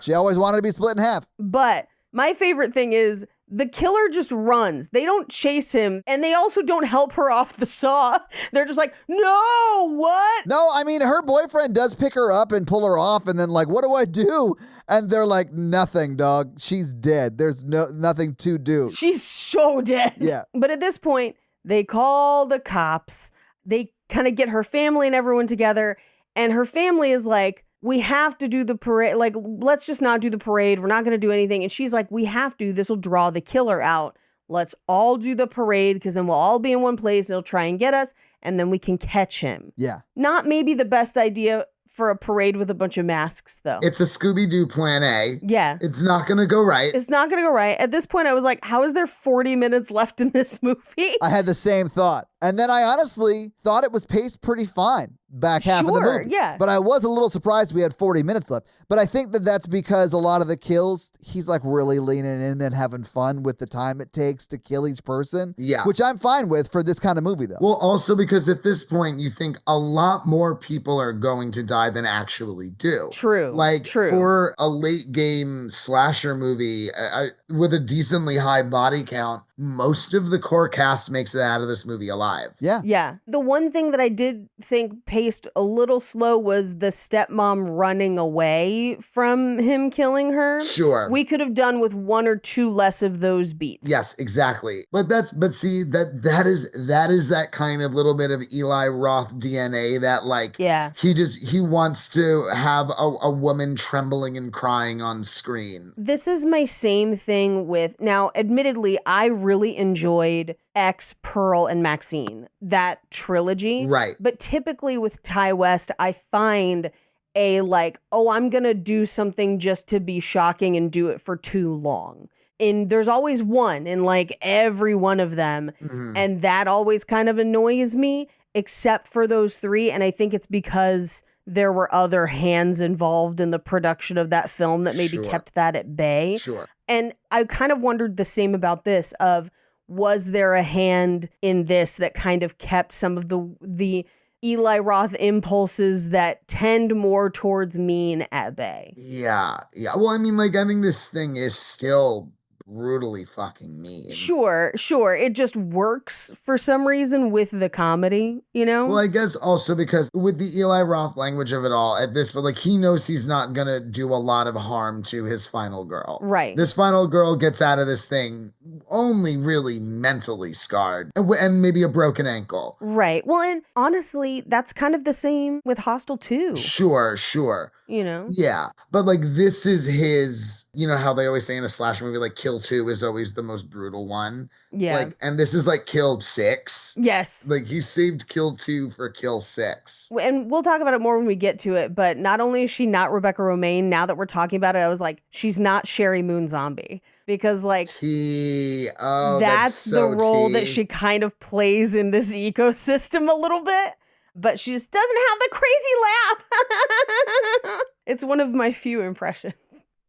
She always wanted to be split in half. But my favorite thing is the killer just runs. They don't chase him. And they also don't help her off the saw. They're just like, no, what? No, I mean, her boyfriend does pick her up and pull her off. And then like, what do I do? And they're like, nothing, dog. She's dead. There's nothing to do. She's so dead. Yeah. But at this point, they call the cops. They kind of get her family and everyone together. And her family is like, we have to do the parade. Like, let's just not do the parade. We're not going to do anything. And she's like, we have to. This will draw the killer out. Let's all do the parade because then we'll all be in one place. He'll try and get us. And then we can catch him. Yeah. Not maybe the best idea for a parade with a bunch of masks, though. It's a Scooby-Doo plan A. Yeah. It's not going to go right. It's not going to go right. At this point, I was like, how is there 40 minutes left in this movie? I had the same thought. And then I honestly thought it was paced pretty fine back half of the movie. Yeah. But I was a little surprised we had 40 minutes left. But I think that that's because a lot of the kills, he's like really leaning in and having fun with the time it takes to kill each person. Yeah. Which I'm fine with for this kind of movie, though. Well, also because at this point, you think a lot more people are going to die than actually do. True. For a late game slasher movie with a decently high body count, most of the core cast makes it out of this movie alive. Yeah. Yeah. The one thing that I did think paced a little slow was the stepmom running away from him killing her. Sure. We could have done with one or two less of those beats. Yes, exactly. But see, that is that kind of little bit of Eli Roth DNA that like, he wants to have a woman trembling and crying on screen. This is my same thing with, now admittedly, I really enjoyed X, Pearl, and Maxine, that trilogy. Right. But typically with Ty West, I find a like, oh, I'm going to do something just to be shocking and do it for too long. And there's always one in like every one of them. Mm-hmm. And that always kind of annoys me, except for those three. And I think it's because there were other hands involved in the production of that film that maybe kept that at bay. Sure. And I kind of wondered the same about this of, was there a hand in this that kind of kept some of the Eli Roth impulses that tend more towards mean at bay? Yeah. Well, I mean, like, I think this thing is still brutally fucking mean. Sure. It just works for some reason with the comedy, you know? Well, I guess also because with the Eli Roth language of it all at this, but like he knows he's not gonna do a lot of harm to his final girl. Right. This final girl gets out of this thing only really mentally scarred and maybe a broken ankle. Right. Well, and honestly, that's kind of the same with Hostel 2. Sure. You know? Yeah. But like this is his, you know how they always say in a slasher movie, like Kill 2 is always the most brutal one. Yeah. Like, and this is like Kill 6. Yes. Like he saved Kill 2 for Kill 6. And we'll talk about it more when we get to it, but not only is she not Rebecca Romijn, now that we're talking about it, I was like, she's not Sherry Moon Zombie. Because like that's so the role that she kind of plays in this ecosystem a little bit. But she just doesn't have the crazy laugh. It's one of my few impressions.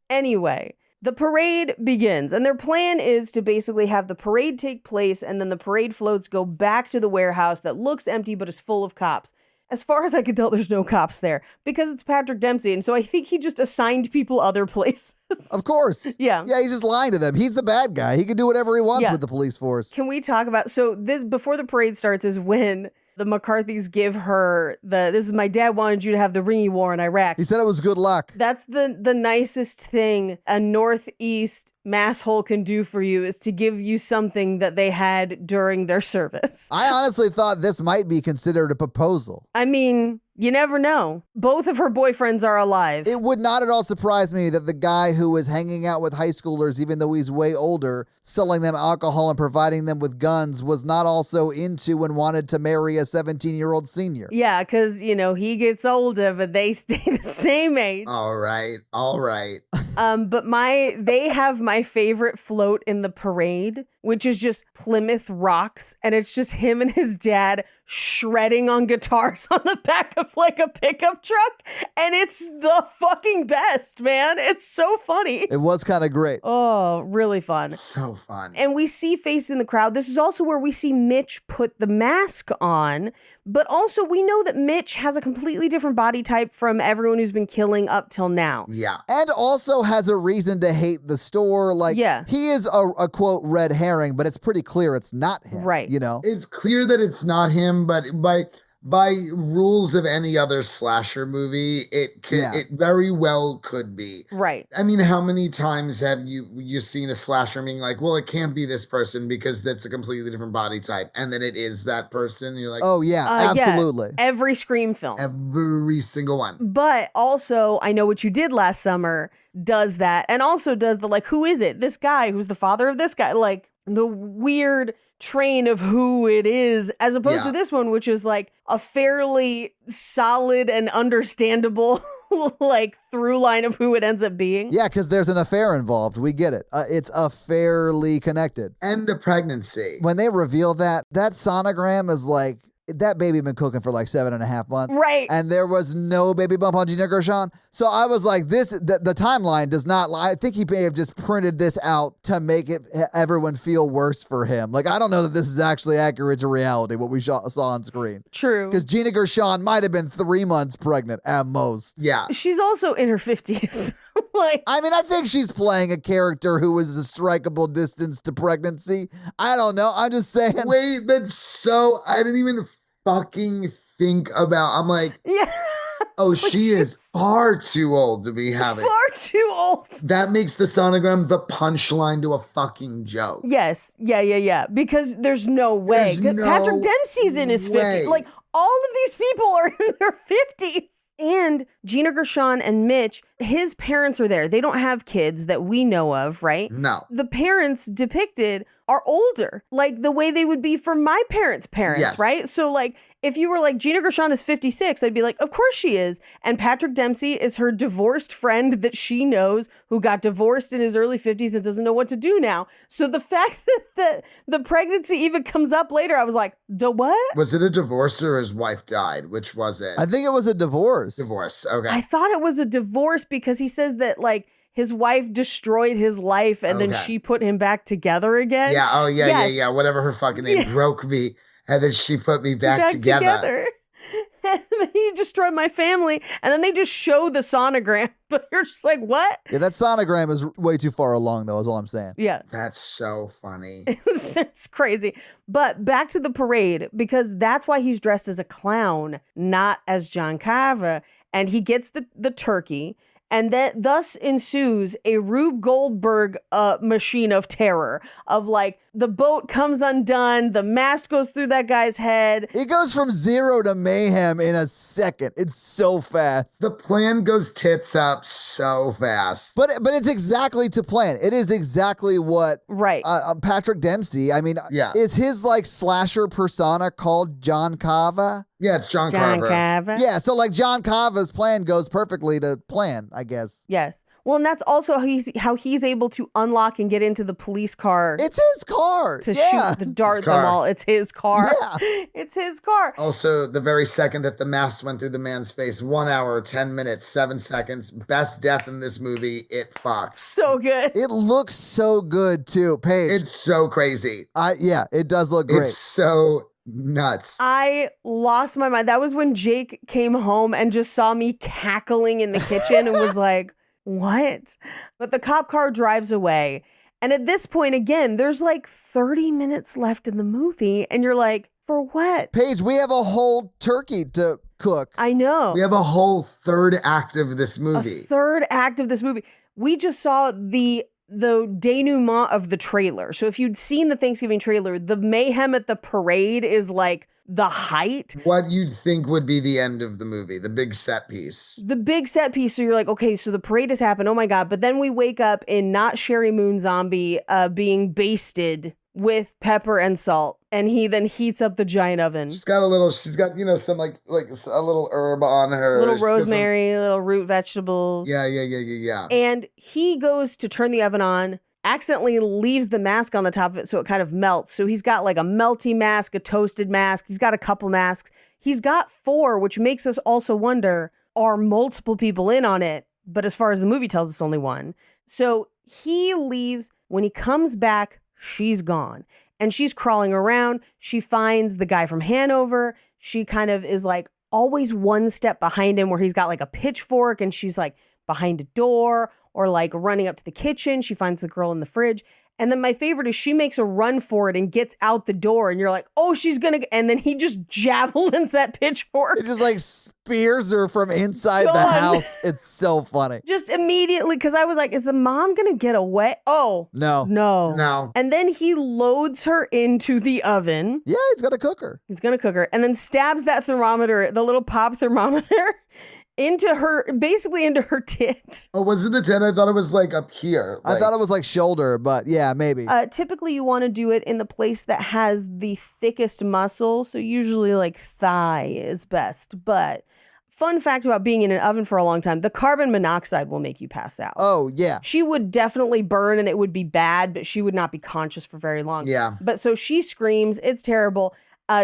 Anyway, the parade begins, and their plan is to basically have the parade take place, and then the parade floats go back to the warehouse that looks empty but is full of cops. As far as I can tell, there's no cops there because it's Patrick Dempsey, and so I think he just assigned people other places. Of course. Yeah, he's just lying to them. He's the bad guy. He can do whatever he wants with the police force. Can we talk about, so this, before the parade starts, is when the McCarthys give her this is, my dad wanted you to have the ring you wore in Iraq. He said it was good luck. That's the nicest thing a Northeast masshole can do for you, is to give you something that they had during their service. I honestly thought this might be considered a proposal. I mean, you never know. Both of her boyfriends are alive. It would not at all surprise me that the guy who was hanging out with high schoolers, even though he's way older, selling them alcohol and providing them with guns, was not also into and wanted to marry a 17-year-old senior. Yeah, because, you know, he gets older, but they stay the same age. All right. But they have my favorite float in the parade, which is just Plymouth Rocks, and it's just him and his dad shredding on guitars on the back of like a pickup truck, and it's the fucking best, man. It's so funny. It was kind of great. Oh, really fun. So fun. And we see Face in the crowd. This is also where we see Mitch put the mask on, but also we know that Mitch has a completely different body type from everyone who's been killing up till now. Yeah. And also has a reason to hate the store. Like, he is a quote red herring, but it's pretty clear it's not him. Right. You know? It's clear that it's not him, but by rules of any other slasher movie, it very well could be. Right. I mean, how many times have you seen a slasher being like, well, it can't be this person because that's a completely different body type, and then it is that person? You're like, oh yeah, absolutely. Yeah. Every Scream film. Every single one. But also, I Know What You Did Last Summer does that, and also does the like, who is it? This guy who's the father of this guy, like the weird train of who it is, as opposed to this one, which is like a fairly solid and understandable like through line of who it ends up being. Yeah, because there's an affair involved. We get it. It's affairly connected. And a pregnancy. When they reveal that sonogram is like, that baby been cooking for like 7.5 months. Right. And there was no baby bump on Gina Gershon. So I was like, the timeline does not lie. I think he may have just printed this out to make everyone feel worse for him. Like, I don't know that this is actually accurate to reality, what we saw on screen. True. Because Gina Gershon might have been 3 months pregnant at most. Yeah. She's also in her 50s. I mean, I think she's playing a character who was a strikeable distance to pregnancy. I don't know. I'm just saying. Wait, I didn't even fucking think about, I'm like, yeah. Oh, she is far too old to be having. Far too old. That makes the sonogram the punchline to a fucking joke. Yes. Yeah. Because there's no way. Patrick Dempsey's in his 50s. Like, all of these people are in their 50s. And Gina Gershon and Mitch, his parents are there. They don't have kids that we know of, right? No. The parents depicted are older, like the way they would be for my parents' parents, right? So like, if you were like, Gina Gershon is 56, I'd be like, of course she is. And Patrick Dempsey is her divorced friend that she knows who got divorced in his early 50s and doesn't know what to do now. So the fact that the pregnancy even comes up later, I was like, what? Was it a divorce or his wife died? Which was it? I think it was a divorce. Divorce, okay. I thought it was a divorce because he says that like, his wife destroyed his life and then she put him back together again. Yeah, yeah. Whatever her fucking name broke me and then she put me back together. He destroyed my family and then they just show the sonogram, but you're just like, what? Yeah, that sonogram is way too far along though, is all I'm saying. Yeah. That's so funny. It's crazy. But back to the parade, because that's why he's dressed as a clown, not as John Carver. And he gets the turkey. And that thus ensues a Rube Goldberg machine of terror of like the boat comes undone. The mask goes through that guy's head. It goes from zero to mayhem in a second. It's so fast. The plan goes tits up so fast. But it's exactly to plan. It is exactly what Patrick Dempsey, I mean, is his like slasher persona called John Carver? Yeah, it's John Carver. Yeah, so like John Carver's plan goes perfectly to plan, I guess. Yes. Well, and that's also how he's able to unlock and get into the police car. It's his car. To shoot the dart them all. It's his car. Yeah. It's his car. Also, the very second that the mask went through the man's face, 1 hour, 10 minutes, 7 seconds, best death in this movie, it fucks. So good. It looks so good too, Paige. It's so crazy. Yeah, it does look great. It's so nuts. I lost my mind. That was when Jake came home and just saw me cackling in the kitchen and was like, what? But the cop car drives away. And at this point, again, there's like 30 minutes left in the movie. And you're like, for what? Paige, we have a whole turkey to cook. I know. We have a whole third act of this movie. We just saw the denouement of the trailer. So if you'd seen the Thanksgiving trailer, the mayhem at the parade is like the height. What you'd think would be the end of the movie, the big set piece. So you're like, okay, so the parade has happened. Oh my God. But then we wake up in not Sherry Moon Zombie being basted with pepper and salt. And he then heats up the giant oven. She's got some like a little herb on her. A little rosemary, little root vegetables. Yeah. And he goes to turn the oven on, accidentally leaves the mask on the top of it so it kind of melts. So he's got like a melty mask, a toasted mask. He's got a couple masks. He's got 4, which makes us also wonder, are multiple people in on it? But as far as the movie tells us, only 1. So he leaves. When he comes back, she's gone. And she's crawling around. She finds the guy from Hanover. She kind of is like always one step behind him where he's got like a pitchfork and she's like behind a door or like running up to the kitchen. She finds the girl in the fridge. And then my favorite is she makes a run for it and gets out the door and you're like, oh, she's going to, and then he just javelins that pitchfork. It just like spears her from inside the house. It's so funny. Just immediately, because I was like, is the mom going to get away? Oh. No. And then he loads her into the oven. Yeah, he's going to cook her. And then stabs that thermometer, the little pop thermometer, into her tit. Oh, was it the tit? I thought it was like up here. I thought it was like shoulder, but yeah, maybe. Typically you want to do it in the place that has the thickest muscle. So usually like thigh is best. But fun fact about being in an oven for a long time, the carbon monoxide will make you pass out. Oh, yeah. She would definitely burn and it would be bad, but she would not be conscious for very long. Yeah. But so she screams, it's terrible.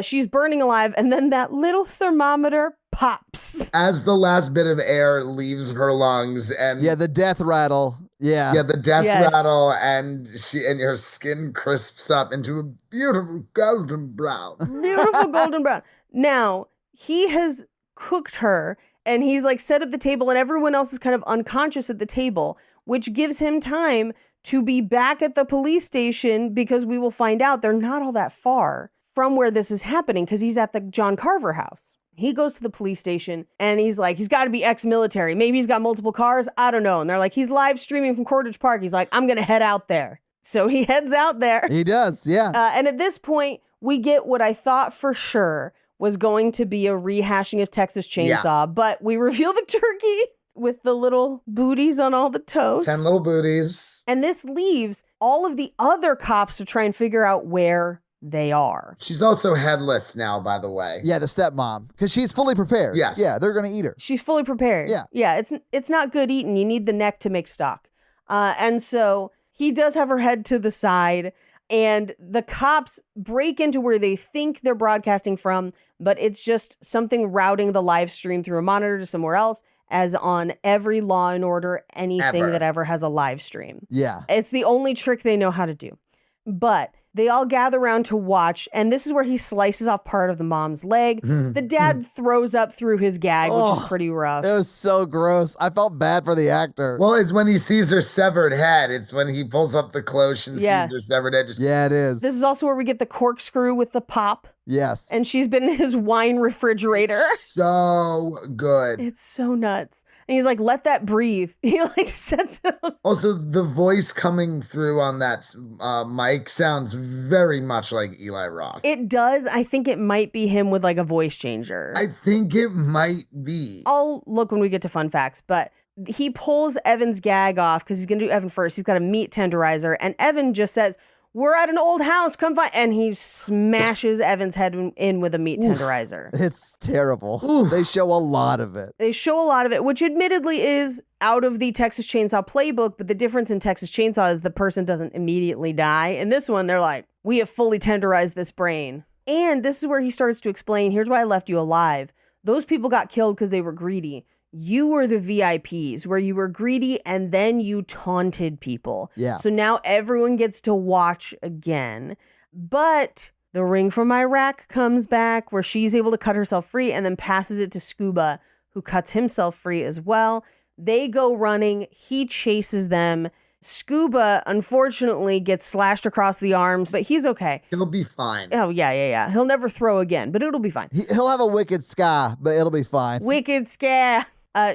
She's burning alive, and then that little thermometer pops. As the last bit of air leaves her lungs and... Yeah, the death rattle. Yeah. Yeah, the death rattle, and her skin crisps up into a beautiful golden brown. Beautiful golden brown. Now, he has cooked her, and he's like set up the table, and everyone else is kind of unconscious at the table, which gives him time to be back at the police station, because we will find out they're not all that far from where this is happening, because he's at the John Carver house. He goes to the police station and he's like, he's got to be ex-military. Maybe he's got multiple cars. I don't know. And they're like, he's live streaming from Cordage Park. He's like, I'm going to head out there. So he heads out there. He does, yeah. And at this point, we get what I thought for sure was going to be a rehashing of Texas Chainsaw, but we reveal the turkey with the little booties on all the toes. 10 little booties. And this leaves all of the other cops to try and figure out where they are. She's also headless now, by the way. Yeah, the stepmom, because she's fully prepared. Yes. Yeah, they're going to eat her. She's fully prepared. Yeah. Yeah, it's not good eating. You need the neck to make stock. And so he does have her head to the side, and the cops break into where they think they're broadcasting from, but it's just something routing the live stream through a monitor to somewhere else, as on every Law and Order, anything that ever has a live stream. Yeah. It's the only trick they know how to do. But they all gather around to watch, and this is where he slices off part of the mom's leg. The dad throws up through his gag, which is pretty rough. It was so gross. I felt bad for the actor. Well, it's when he sees her severed head. It's when he pulls up the cloche and sees her severed head. Yeah, it is. This is also where we get the corkscrew with the pop. Yes. And she's been in his wine refrigerator. So good. It's so nuts. And he's like, let that breathe. He like sets it up. Also, the voice coming through on that mic sounds very much like Eli Roth. It does. I think it might be him with like a voice changer. I think it might be. I'll look when we get to fun facts, but he pulls Evan's gag off because he's going to do Evan first. He's got a meat tenderizer, and Evan just says, we're at an old house, come find, and he smashes Evan's head in with a meat tenderizer. It's terrible. They show a lot of it. They show a lot of it, which admittedly is out of the Texas Chainsaw playbook, but the difference in Texas Chainsaw is the person doesn't immediately die. In this one, they're like, we have fully tenderized this brain. And this is where he starts to explain, here's why I left you alive. Those people got killed because they were greedy. You were the VIPs, where you were greedy and then you taunted people. Yeah. So now everyone gets to watch again. But the ring from Iraq comes back, where she's able to cut herself free and then passes it to Scuba, who cuts himself free as well. They go running. He chases them. Scuba, unfortunately, gets slashed across the arms, but he's okay. He'll be fine. Oh, yeah. He'll never throw again, but it'll be fine. He'll have a wicked scar, but it'll be fine. Wicked scare.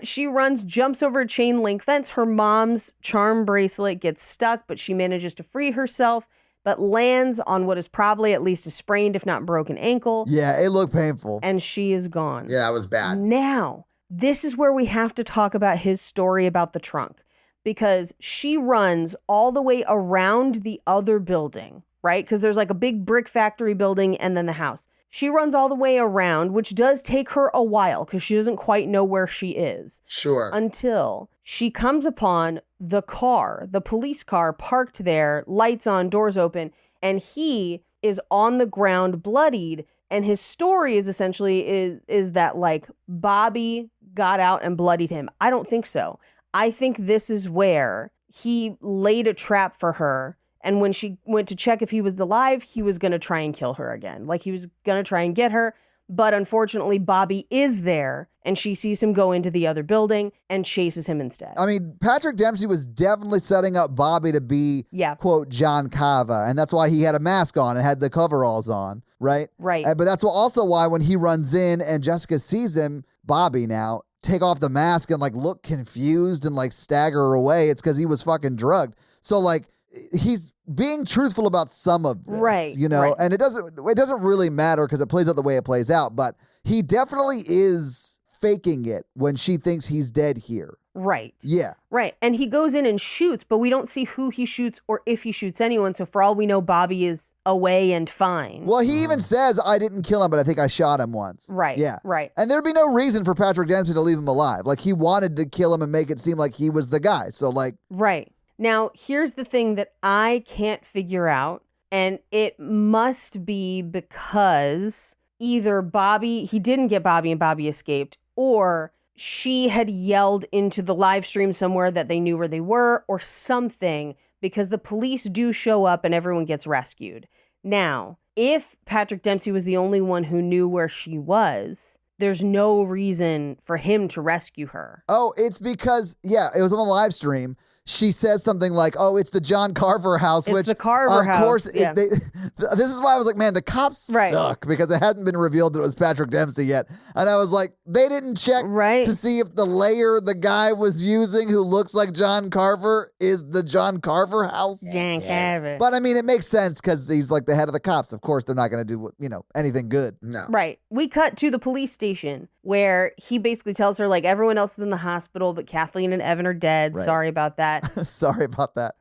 She runs, jumps over a chain link fence. Her mom's charm bracelet gets stuck, but she manages to free herself, but lands on what is probably at least a sprained, if not broken ankle. Yeah, it looked painful. And she is gone. Yeah, that was bad. Now, this is where we have to talk about his story about the trunk, because she runs all the way around the other building, right? Because there's like a big brick factory building and then the house. She runs all the way around, which does take her a while because she doesn't quite know where she is. Sure. Until she comes upon the car, the police car parked there, lights on, doors open, and he is on the ground bloodied. And his story is essentially is that like Bobby got out and bloodied him. I don't think so. I think this is where he laid a trap for her. And when she went to check if he was alive, he was going to try and kill her again. Like he was going to try and get her. But unfortunately, Bobby is there and she sees him go into the other building and chases him instead. I mean, Patrick Dempsey was definitely setting up Bobby to be, quote, John Carver. And that's why he had a mask on and had the coveralls on, right? Right. But that's also why when he runs in and Jessica sees him, Bobby now, take off the mask and like look confused and like stagger away, it's because he was fucking drugged. So like he's being truthful about some of this, right? You know, right. And it doesn't really matter because it plays out the way it plays out. But he definitely is faking it when she thinks he's dead here. Right. Yeah. Right. And he goes in and shoots, but we don't see who he shoots or if he shoots anyone. So for all we know, Bobby is away and fine. Well, he even says, I didn't kill him, but I think I shot him once. Right. Yeah. Right. And there'd be no reason for Patrick Dempsey to leave him alive. Like he wanted to kill him and make it seem like he was the guy. So like. Right. Now, here's the thing that I can't figure out. And it must be because either he didn't get Bobby and Bobby escaped, or she had yelled into the live stream somewhere that they knew where they were or something, because the police do show up and everyone gets rescued. Now, if Patrick Dempsey was the only one who knew where she was, there's no reason for him to rescue her. Oh, it's because, it was on the live stream. She says something like, "Oh, it's the John Carver house." It's which, the Carver house. Of course, yeah. this is why I was like, man, the cops suck, because it hadn't been revealed that it was Patrick Dempsey yet. And I was like, they didn't check to see if the layer the guy was using who looks like John Carver is the John Carver house. John Carver. But I mean, it makes sense because he's like the head of the cops. Of course, they're not going to do, anything good. No. Right. We cut to the police station where he basically tells her, like, everyone else is in the hospital, but Kathleen and Evan are dead. Right. Sorry about that. Sorry about that.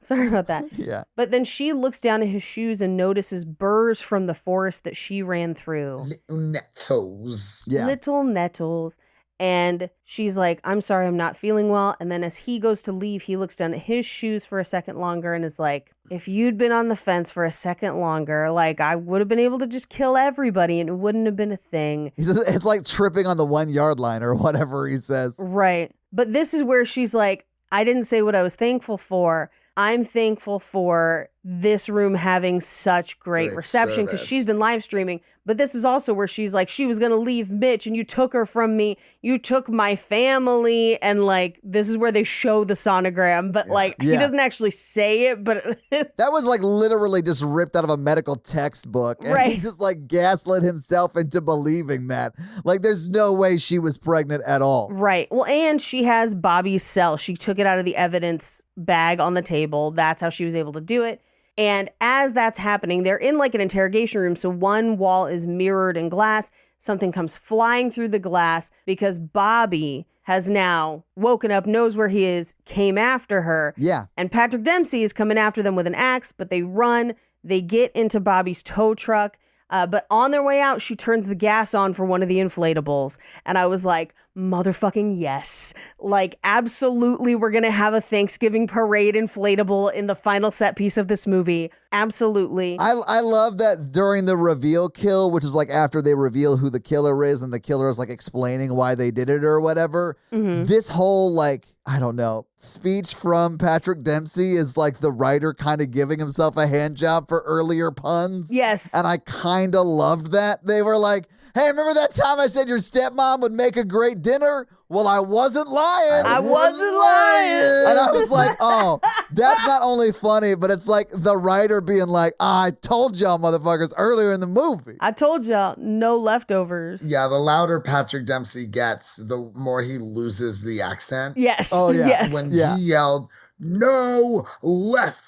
Yeah. But then she looks down at his shoes and notices burrs from the forest that she ran through. Little nettles. Yeah. Little nettles. And she's like, I'm sorry, I'm not feeling well. And then as he goes to leave, he looks down at his shoes for a second longer and is like, if you'd been on the fence for a second longer, like, I would have been able to just kill everybody and it wouldn't have been a thing. It's like tripping on the 1 yard line or whatever he says. Right. But this is where she's like, I didn't say what I was thankful for. I'm thankful for this room having such great reception because she's been live streaming. But this is also where she's like, she was going to leave Mitch and you took her from me. You took my family. And like, this is where they show the sonogram. But he doesn't actually say it. But that was like literally just ripped out of a medical textbook. And he just like gaslit himself into believing that. Like, there's no way she was pregnant at all. Right. Well, and she has Bobby's cell. She took it out of the evidence bag on the table. That's how she was able to do it. And as that's happening, they're in like an interrogation room. So one wall is mirrored in glass. Something comes flying through the glass because Bobby has now woken up, knows where he is, came after her. Yeah. And Patrick Dempsey is coming after them with an axe, but they run. They get into Bobby's tow truck. But on their way out, she turns the gas on for one of the inflatables. And I was like, motherfucking yes. Like, absolutely, we're going to have a Thanksgiving parade inflatable in the final set piece of this movie. Absolutely. I love that during the reveal kill, which is like after they reveal who the killer is and the killer is like explaining why they did it or whatever. Mm-hmm. This whole like, I don't know, speech from Patrick Dempsey is like the writer kind of giving himself a hand job for earlier puns. Yes. And I kind of loved that. They were like, hey, remember that time I said your stepmom would make a great dinner? Well, I wasn't lying. I wasn't lying. And I was like, oh, that's not only funny, but it's like the writer being like, I told y'all motherfuckers earlier in the movie. I told y'all, no leftovers. Yeah, the louder Patrick Dempsey gets, the more he loses the accent. Yes. Oh, yeah. Yes. When he yelled, no leftovers.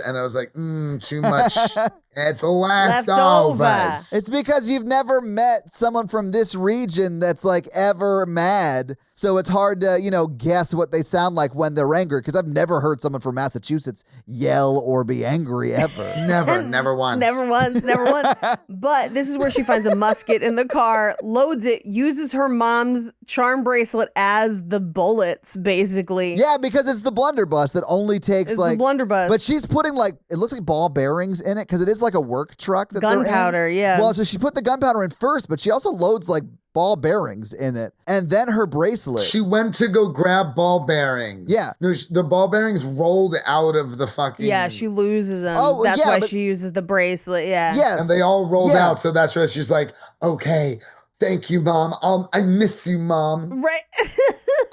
And I was like, too much. It's leftovers. It's because you've never met someone from this region that's like ever mad. So it's hard to, guess what they sound like when they're angry. Because I've never heard someone from Massachusetts yell or be angry ever. Never once. Never once. But this is where she finds a musket in the car, loads it, uses her mom's charm bracelet as the bullets, basically. Yeah, because it's the blunderbuss that only takes the blunderbuss. But she's putting like, it looks like ball bearings in it because it is like a work truck that gunpowder, yeah. Well, so she put the gunpowder in first, but she also loads like ball bearings in it. And then her bracelet. She went to go grab ball bearings. Yeah. No, the ball bearings rolled out of the fucking... Yeah, she loses them. Oh, that's why she uses the bracelet, yeah. Yes. And they all rolled out, so that's why she's like, okay, thank you, Mom. I miss you, Mom. Right.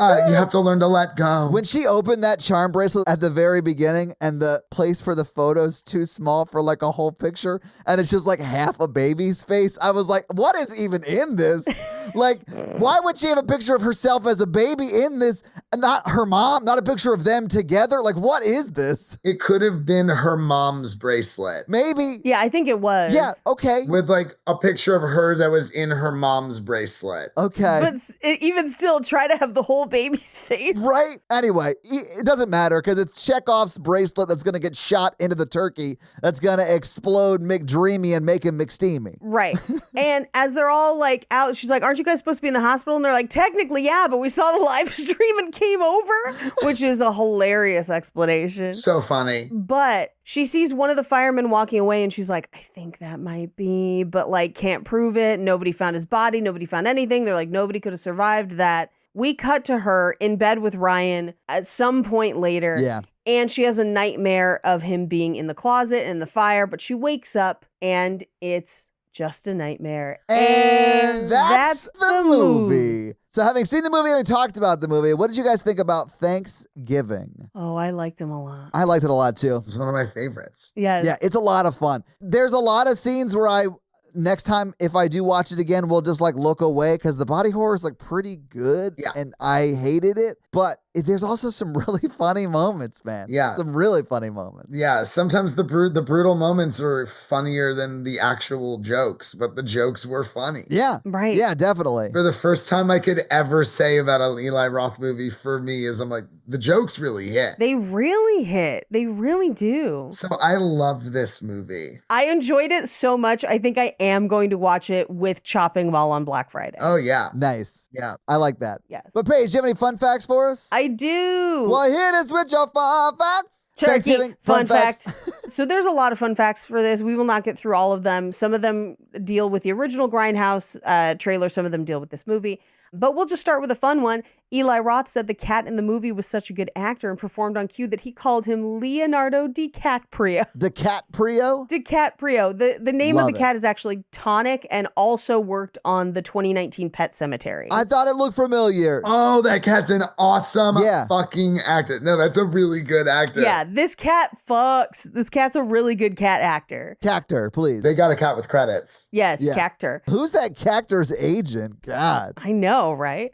You have to learn to let go. When she opened that charm bracelet at the very beginning and the place for the photo's too small for like a whole picture and it's just like half a baby's face, I was like, what is even in this? Like, why would she have a picture of herself as a baby in this and not her mom, not a picture of them together? Like, what is this? It could have been her mom's bracelet. Maybe. Yeah, I think it was. Yeah, okay. With like a picture of her that was in her mom's bracelet. Okay. But even still, try to have the whole baby's face. Right? Anyway, it doesn't matter because it's Chekhov's bracelet that's going to get shot into the turkey that's going to explode McDreamy and make him McSteamy. Right. And as they're all like out, she's like, aren't you guys supposed to be in the hospital? And they're like, technically, yeah, but we saw the live stream and came over, which is a hilarious explanation. So funny. But she sees one of the firemen walking away and she's like, I think that might be, but like can't prove it. Nobody found his body. Nobody found anything. They're like, nobody could have survived that. We cut to her in bed with Ryan at some point later. Yeah. And she has a nightmare of him being in the closet in the fire, but she wakes up and it's Just a Nightmare. And that's the movie. So having seen the movie and talked about the movie, what did you guys think about Thanksgiving? Oh, I liked him a lot. I liked it a lot too. It's one of my favorites. Yes. Yeah, it's a lot of fun. There's a lot of scenes where next time if I do watch it again, we'll just like look away because the body horror is like pretty good. Yeah. And I hated it. But there's also some really funny moments, man. Yeah. Some really funny moments. Yeah, sometimes the brutal moments are funnier than the actual jokes, but the jokes were funny. Yeah. Right. Yeah, definitely. For the first time I could ever say about an Eli Roth movie for me is I'm like, the jokes really hit. They really hit. They really do. So I love this movie. I enjoyed it so much. I think I am going to watch it with Chopping Mall on Black Friday. Oh, yeah. Nice. Yeah. I like that. Yes. But Paige, do you have any fun facts for us? I do. Well, hit us with your fun facts. Turkey, Thanksgiving, fun facts. fact. So there's a lot of fun facts for this. We will not get through all of them. Some of them deal with the original Grindhouse trailer. Some of them deal with this movie. But we'll just start with a fun one. Eli Roth said the cat in the movie was such a good actor and performed on cue that he called him Leonardo DiCaprio. DiCaprio? DiCaprio. The name Love of the cat is actually Tonic and also worked on the 2019 Pet Sematary. I thought it looked familiar. Oh, that cat's an awesome fucking actor. No, that's a really good actor. Yeah, this cat fucks. This cat's a really good cat actor. Cactor, please. They got a cat with credits. Yes, Yeah. Cactor. Who's that Cactor's agent? God. I know, right?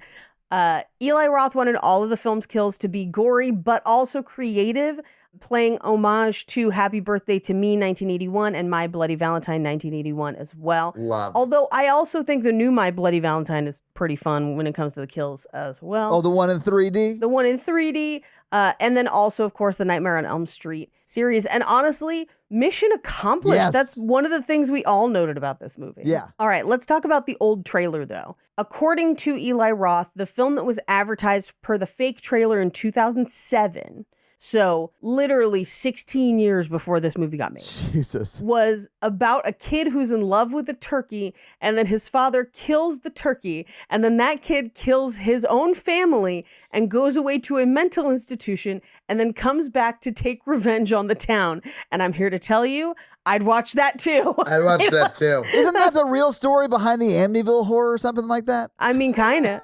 Eli Roth wanted all of the film's kills to be gory, but also creative, playing homage to Happy Birthday to Me 1981 and My Bloody Valentine 1981 as well. Love. Although I also think the new My Bloody Valentine is pretty fun when it comes to the kills as well. Oh, the one in 3D? The one in 3D. And then also, of course, the Nightmare on Elm Street series. And honestly, mission accomplished. Yes. That's one of the things we all noted about this movie. Yeah. All right, let's talk about the old trailer, though. According to Eli Roth, the film that was advertised per the fake trailer in 2007, so literally 16 years before this movie got made, Jesus. was about a kid who's in love with a turkey, and then his father kills the turkey, and then that kid kills his own family and goes away to a mental institution and then comes back to take revenge on the town. And I'm here to tell you, I'd watch that too. I'd watch that too. Isn't that the real story behind the Amityville horror or something like that? I mean, kind of.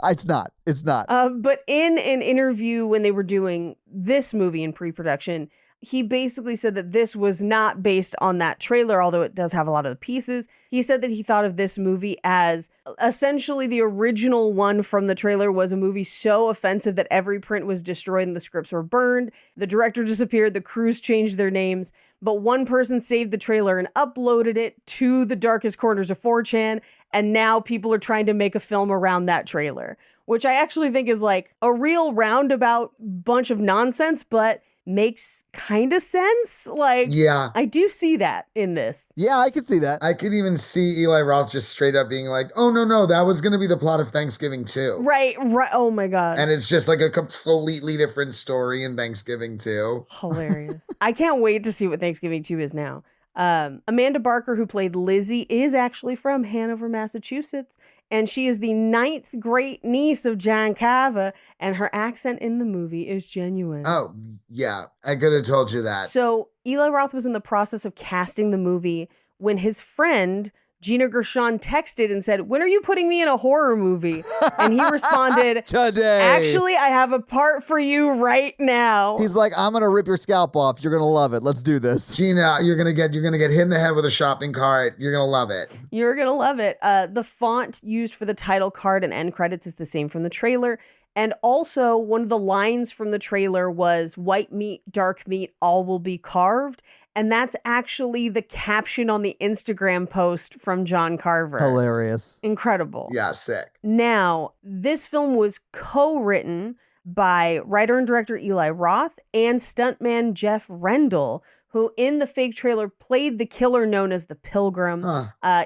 It's not. It's not. But in an interview when they were doing this movie in pre-production, he basically said that this was not based on that trailer, although it does have a lot of the pieces. He said that he thought of this movie as essentially the original one from the trailer was a movie so offensive that every print was destroyed and the scripts were burned. The director disappeared. The crews changed their names. But one person saved the trailer and uploaded it to the darkest corners of 4chan. And now people are trying to make a film around that trailer, which I actually think is like a real roundabout bunch of nonsense, but makes kind of sense. Like, yeah, I do see that in this. Yeah, I could see that. I could even see Eli Roth just straight up being like, oh, no, that was going to be the plot of Thanksgiving too. Right. Oh my God. And it's just like a completely different story in Thanksgiving 2. Hilarious. I can't wait to see what Thanksgiving 2 is now. Amanda Barker, who played Lizzie, is actually from Hanover, Massachusetts, and she is the 9th great niece of John Carver, and her accent in the movie is genuine. Oh, yeah. I could have told you that. So Eli Roth was in the process of casting the movie when his friend Gina Gershon texted and said, "When are you putting me in a horror movie?" And he responded, "Today. Actually, I have a part for you right now." He's like, "I'm going to rip your scalp off. You're going to love it. Let's do this." Gina, you're going to get hit in the head with a shopping cart. You're going to love it. You're going to love it. The font used for the title card and end credits is the same from the trailer. And also, one of the lines from the trailer was, "White meat, dark meat, all will be carved." And that's actually the caption on the Instagram post from John Carver. Hilarious. Incredible. Yeah, sick. Now, this film was co-written by writer and director Eli Roth and stuntman Jeff Rendell, who in the fake trailer played the killer known as the Pilgrim.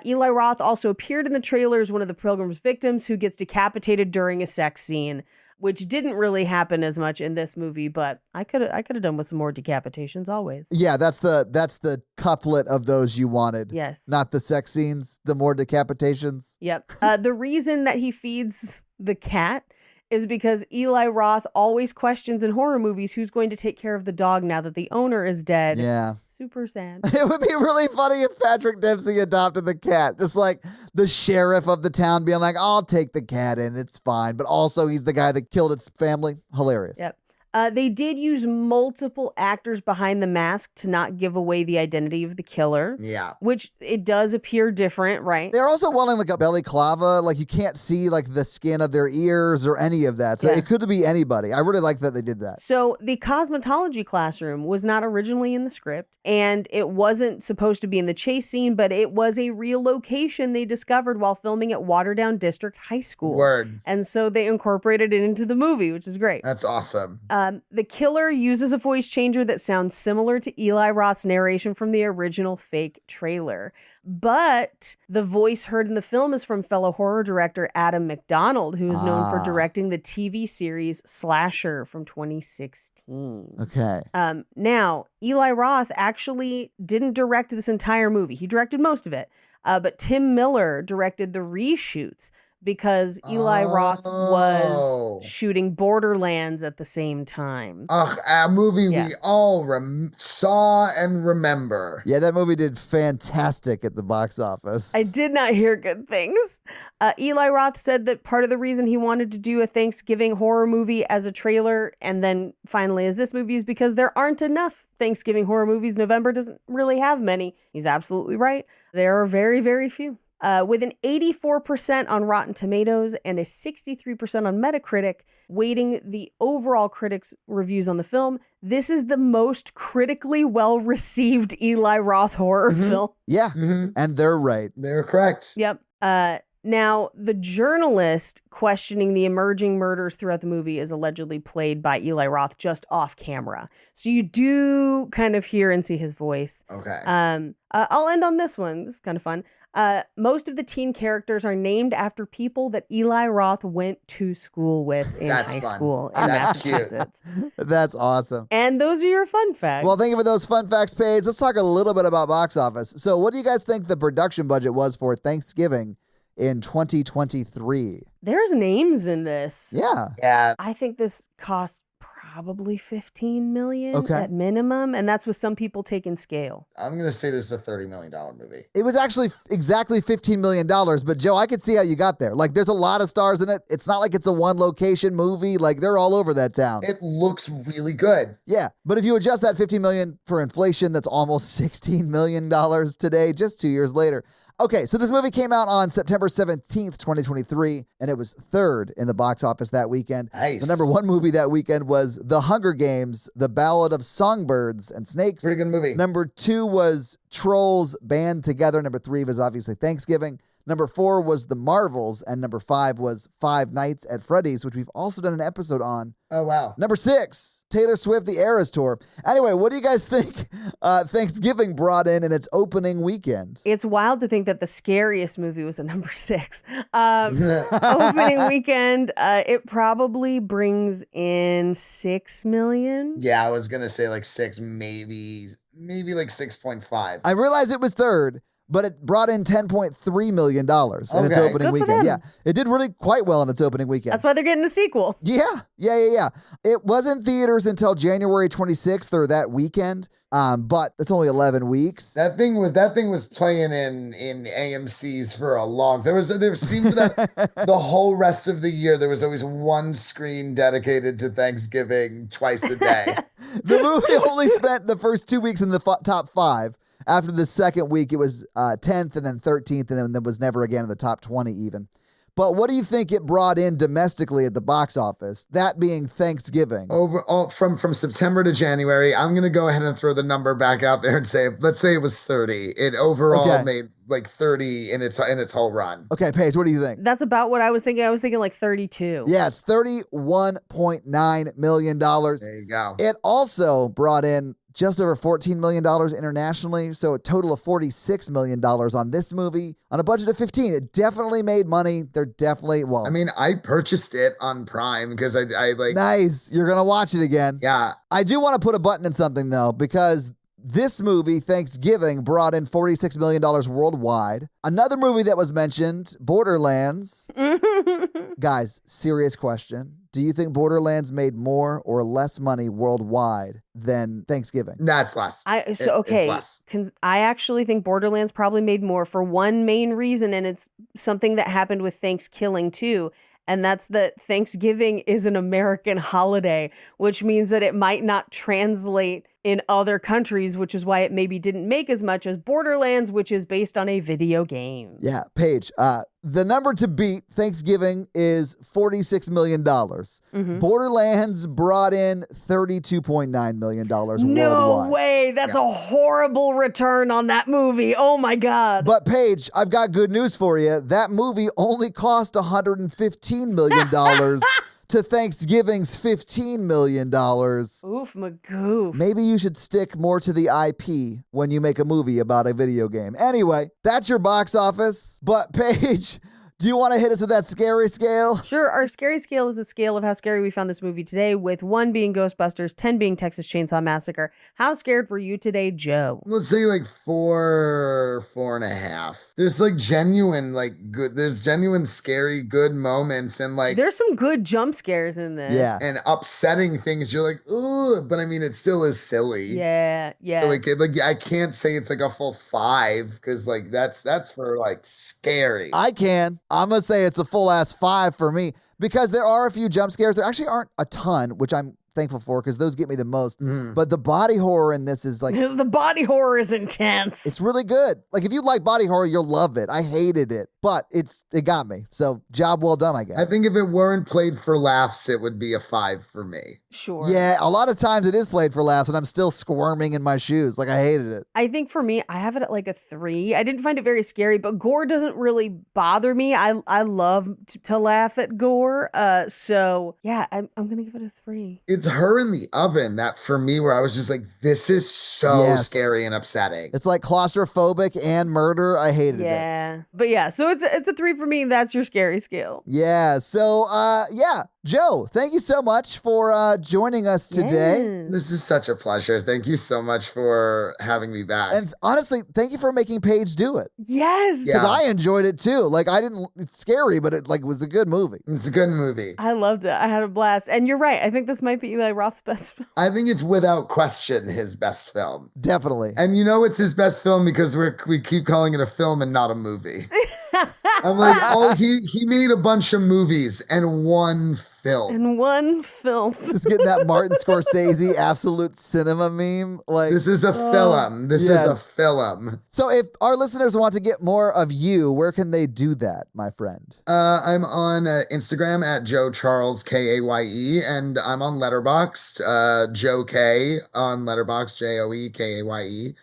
Eli Roth also appeared in the trailer as one of the Pilgrim's victims who gets decapitated during a sex scene, which didn't really happen as much in this movie, but I could have done with some more decapitations always. Yeah, that's the couplet of those you wanted. Yes. Not the sex scenes, the more decapitations. Yep. The reason that he feeds the cat is because Eli Roth always questions in horror movies who's going to take care of the dog now that the owner is dead. Yeah. Super sad. It would be really funny if Patrick Dempsey adopted the cat. Just like the sheriff of the town being like, I'll take the cat in, it's fine. But also he's the guy that killed its family. Hilarious. Yep. They did use multiple actors behind the mask to not give away the identity of the killer. Yeah. Which it does appear different, right? They're also wearing like a balaclava. Like you can't see like the skin of their ears or any of that. So it could be anybody. I really like that they did that. So the cosmetology classroom was not originally in the script, and it wasn't supposed to be in the chase scene, but it was a real location they discovered while filming at Waterdown District High School. Word. And so they incorporated it into the movie, which is great. That's awesome. The killer uses a voice changer that sounds similar to Eli Roth's narration from the original fake trailer. But the voice heard in the film is from fellow horror director Adam McDonald, who is known for directing the TV series Slasher from 2016. Okay. Now, Eli Roth actually didn't direct this entire movie. He directed most of it. But Tim Miller directed the reshoots, because Eli Roth was shooting Borderlands at the same time. A movie we all saw and remember. Yeah, that movie did fantastic at the box office. I did not hear good things. Eli Roth said that part of the reason he wanted to do a Thanksgiving horror movie as a trailer and then finally as this movie is because there aren't enough Thanksgiving horror movies. November doesn't really have many. He's absolutely right. There are very, very few. With an 84% on Rotten Tomatoes and a 63% on Metacritic, weighting the overall critics' reviews on the film, this is the most critically well-received Eli Roth horror film. Yeah, and they're right. They're correct. Yep. Now, the journalist questioning the emerging murders throughout the movie is allegedly played by Eli Roth just off camera. So you do kind of hear and see his voice. Okay. I'll end on this one. This is kind of fun. Most of the teen characters are named after people that Eli Roth went to school with in high school in Massachusetts. That's awesome. And those are your fun facts. Well, thank you for those fun facts, Paige. Let's talk a little bit about box office. So what do you guys think the production budget was for Thanksgiving in 2023? There's names in this. Yeah. I think this cost probably $15 million at minimum, and that's with some people taking scale. I'm going to say this is a $30 million movie. It was actually exactly $15 million, but Joe, I could see how you got there. Like, there's a lot of stars in it. It's not like it's a one-location movie. Like, they're all over that town. It looks really good. Yeah, but if you adjust that $15 million for inflation, that's almost $16 million today, just 2 years later. Okay, so this movie came out on September 17th, 2023, and it was third in the box office that weekend. Nice. The number one movie that weekend was The Hunger Games, The Ballad of Songbirds and Snakes. Pretty good movie. Number 2 was Trolls Band Together. Number 3 was obviously Thanksgiving. Number 4 was The Marvels, and number 5 was Five Nights at Freddy's, which we've also done an episode on. Oh, wow. Number 6, Taylor Swift, The Eras Tour. Anyway, what do you guys think Thanksgiving brought in its opening weekend? It's wild to think that the scariest movie was at number 6. Opening weekend, it probably brings in $6 million. Yeah, I was going to say like 6, maybe like 6.5. I realized it was third, but it brought in $10.3 million in its opening weekend. Yeah, it did really quite well in its opening weekend. That's why they're getting a sequel. Yeah. It was in theaters until January 26th or that weekend, but it's only 11 weeks. That thing was playing in AMC's for a long. There seemed that the whole rest of the year there was always one screen dedicated to Thanksgiving twice a day. The movie only spent the first 2 weeks in the top 5. After the second week, it was 10th and then 13th, and then was never again in the top 20 even. But what do you think it brought in domestically at the box office, that being Thanksgiving? Overall, from September to January, I'm going to go ahead and throw the number back out there and say, let's say it was 30. It overall made like 30 in its whole run. Okay, Paige, what do you think? That's about what I was thinking. I was thinking like 32. Yeah, it's $31.9 million. There you go. It also brought in just over $14 million internationally, so a total of $46 million on this movie on a budget of 15. It definitely made money. They're definitely, well. I mean, I purchased it on Prime because I like. Nice. You're going to watch it again. Yeah. I do want to put a button in something, though, because this movie, Thanksgiving, brought in $46 million worldwide. Another movie that was mentioned, Borderlands. Guys, serious question. do you think Borderlands made more or less money worldwide than Thanksgiving? That's less. It's less. I actually think Borderlands probably made more for one main reason, and it's something that happened with Thanksgiving too. And that's that Thanksgiving is an American holiday, which means that it might not translate in other countries, which is why it maybe didn't make as much as Borderlands, which is based on a video game. Yeah, Paige, the number to beat Thanksgiving is $46 million. Mm-hmm. Borderlands brought in $32.9 million worldwide. No way. That's a horrible return on that movie. Oh my God. But Paige, I've got good news for you. That movie only cost $115 million to Thanksgiving's $15 million. Oof, magoof. Maybe you should stick more to the IP when you make a movie about a video game. Anyway, that's your box office. But Paige, do you want to hit us with that scary scale? Sure. Our scary scale is a scale of how scary we found this movie today, with 1 being Ghostbusters, 10 being Texas Chainsaw Massacre. How scared were you today, Joe? Let's say like 4.5. There's like genuine, there's genuine scary, good moments, and there's some good jump scares in this. Yeah. And upsetting things. You're like, ooh, but I mean, it still is silly. Yeah. So I can't say it's like a full 5 because that's for scary. I can. I'm going to say it's a full ass 5 for me because there are a few jump scares. There actually aren't a ton, which I'm thankful for because those get me the most. But the body horror in this is the body horror is intense. It's really good. If you like body horror, you'll love it. I hated it, but it got me. So job well done, I guess. I think if it weren't played for laughs, it would be a 5 for me. Sure. Yeah, a lot of times it is played for laughs and I'm still squirming in my shoes. I hated it. I think for me, I have it at a 3. I didn't find it very scary, but gore doesn't really bother me. I love to laugh at gore. So yeah, I'm going to give it a 3. It's her in the oven that for me where I was just like, this is so scary and upsetting. It's claustrophobic and murder. I hated it. Yeah. But yeah, so it's a 3 for me. That's your scary scale. Yeah. So Joe, thank you so much for joining us today. Yes. This is such a pleasure. Thank you so much for having me back. And honestly, thank you for making Paige do it. Yes. Because I enjoyed it too. It's scary, but it was a good movie. It's a good movie. I loved it. I had a blast. And you're right. I think this might be Eli Roth's best film. I think it's without question his best film. Definitely. And it's his best film because we keep calling it a film and not a movie. I'm like, he made a bunch of movies and one film. In one film. Just getting that Martin Scorsese absolute cinema meme. This is a film. This is a film. So if our listeners want to get more of you, where can they do that, my friend? I'm on Instagram at Joe Charles Kaye, and I'm on Letterboxd, Joe K on Letterboxd, JoeKaye.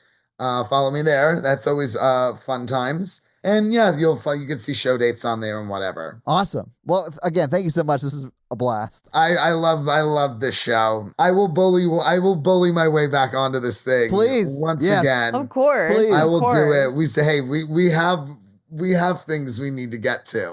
Follow me there. That's always fun times. And yeah, you can see show dates on there and whatever. Awesome. Well, again, thank you so much. This is a blast. I love this show. I will bully my way back onto this thing. Please. Once again. Of course. Please. I will do it. We say, hey, we have things we need to get to.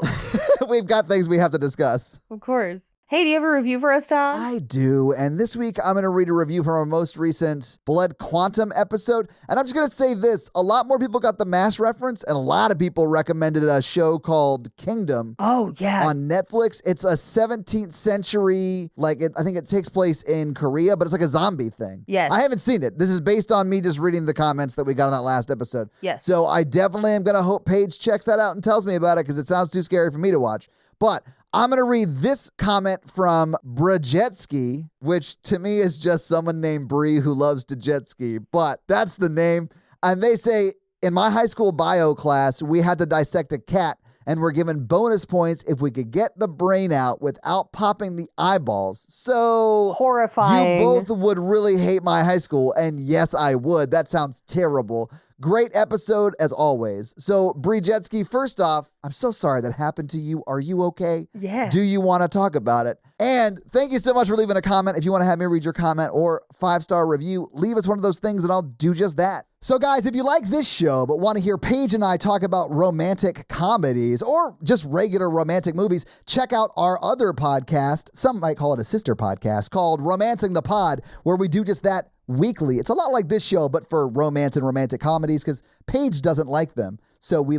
We've got things we have to discuss. Of course. Hey, do you have a review for us, Tom? I do. And this week, I'm going to read a review from our most recent Blood Quantum episode. And I'm just going to say this. A lot more people got the Mass reference, and a lot of people recommended a show called Kingdom. Oh, yeah. On Netflix. It's a 17th century, I think it takes place in Korea, but it's like a zombie thing. Yes. I haven't seen it. This is based on me just reading the comments that we got on that last episode. Yes. So I definitely am going to hope Paige checks that out and tells me about it because it sounds too scary for me to watch. But I'm going to read this comment from Brajetsky, which to me is just someone named Bree who loves to jet ski, but that's the name. And they say, in my high school bio class, we had to dissect a cat and were given bonus points if we could get the brain out without popping the eyeballs. So horrifying. You both would really hate my high school. And yes, I would. That sounds terrible. Great episode as always. So Brejetsky, first off, I'm so sorry that happened to you. Are you okay? Yeah. Do you want to talk about it? And thank you so much for leaving a comment. If you want to have me read your comment or 5-star review, leave us one of those things and I'll do just that. So guys, if you like this show but want to hear Paige and I talk about romantic comedies or just regular romantic movies, check out our other podcast. Some might call it a sister podcast called Romancing the Pod, where we do just that weekly. It's a lot like this show, but for romance and romantic comedies because Paige doesn't like them. So we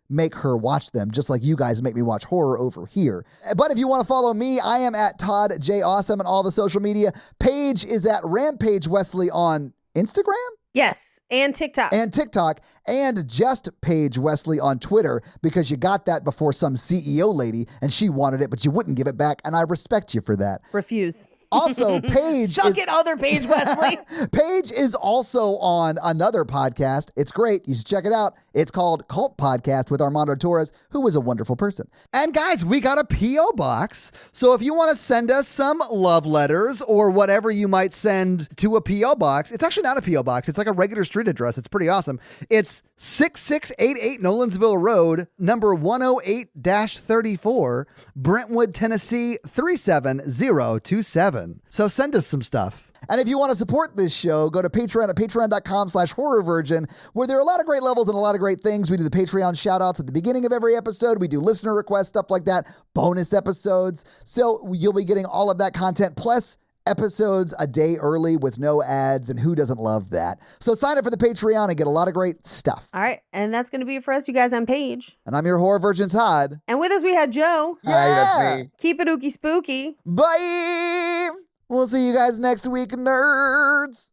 make her watch them, just like you guys make me watch horror over here. But if you want to follow me, I am at Todd J. Awesome on all the social media. Paige is at Rampage Wesley on Instagram? Yes, and TikTok. And just Paige Wesley on Twitter, because you got that before some CEO lady and she wanted it, but you wouldn't give it back, and I respect you for that. Refuse. Also, Paige Suck it, other Paige Wesley. Paige is also on another podcast. It's great. You should check it out. It's called Cult Podcast with Armando Torres, who is a wonderful person. And guys, we got a P.O. box. So if you want to send us some love letters or whatever you might send to a P.O. box, it's actually not a P.O. box. It's like a regular street address. It's pretty awesome. It's 6688 Nolensville Road, number 108-34, Brentwood, Tennessee 37027. So send us some stuff. And if you want to support this show, go to Patreon at patreon.com/horrorvirgin, where there are a lot of great levels and a lot of great things. We do the Patreon shout outs at the beginning of every episode. We do listener requests, stuff like that, bonus episodes. So you'll be getting all of that content, plus episodes a day early with no ads, and who doesn't love that? So sign up for the Patreon and get a lot of great stuff. All right, and that's going to be it for us, you guys. I'm Paige. And I'm your horror virgin, Todd. And with us we had Joe. Yeah. Hi, that's me. Keep it ooky spooky. Bye! We'll see you guys next week, nerds.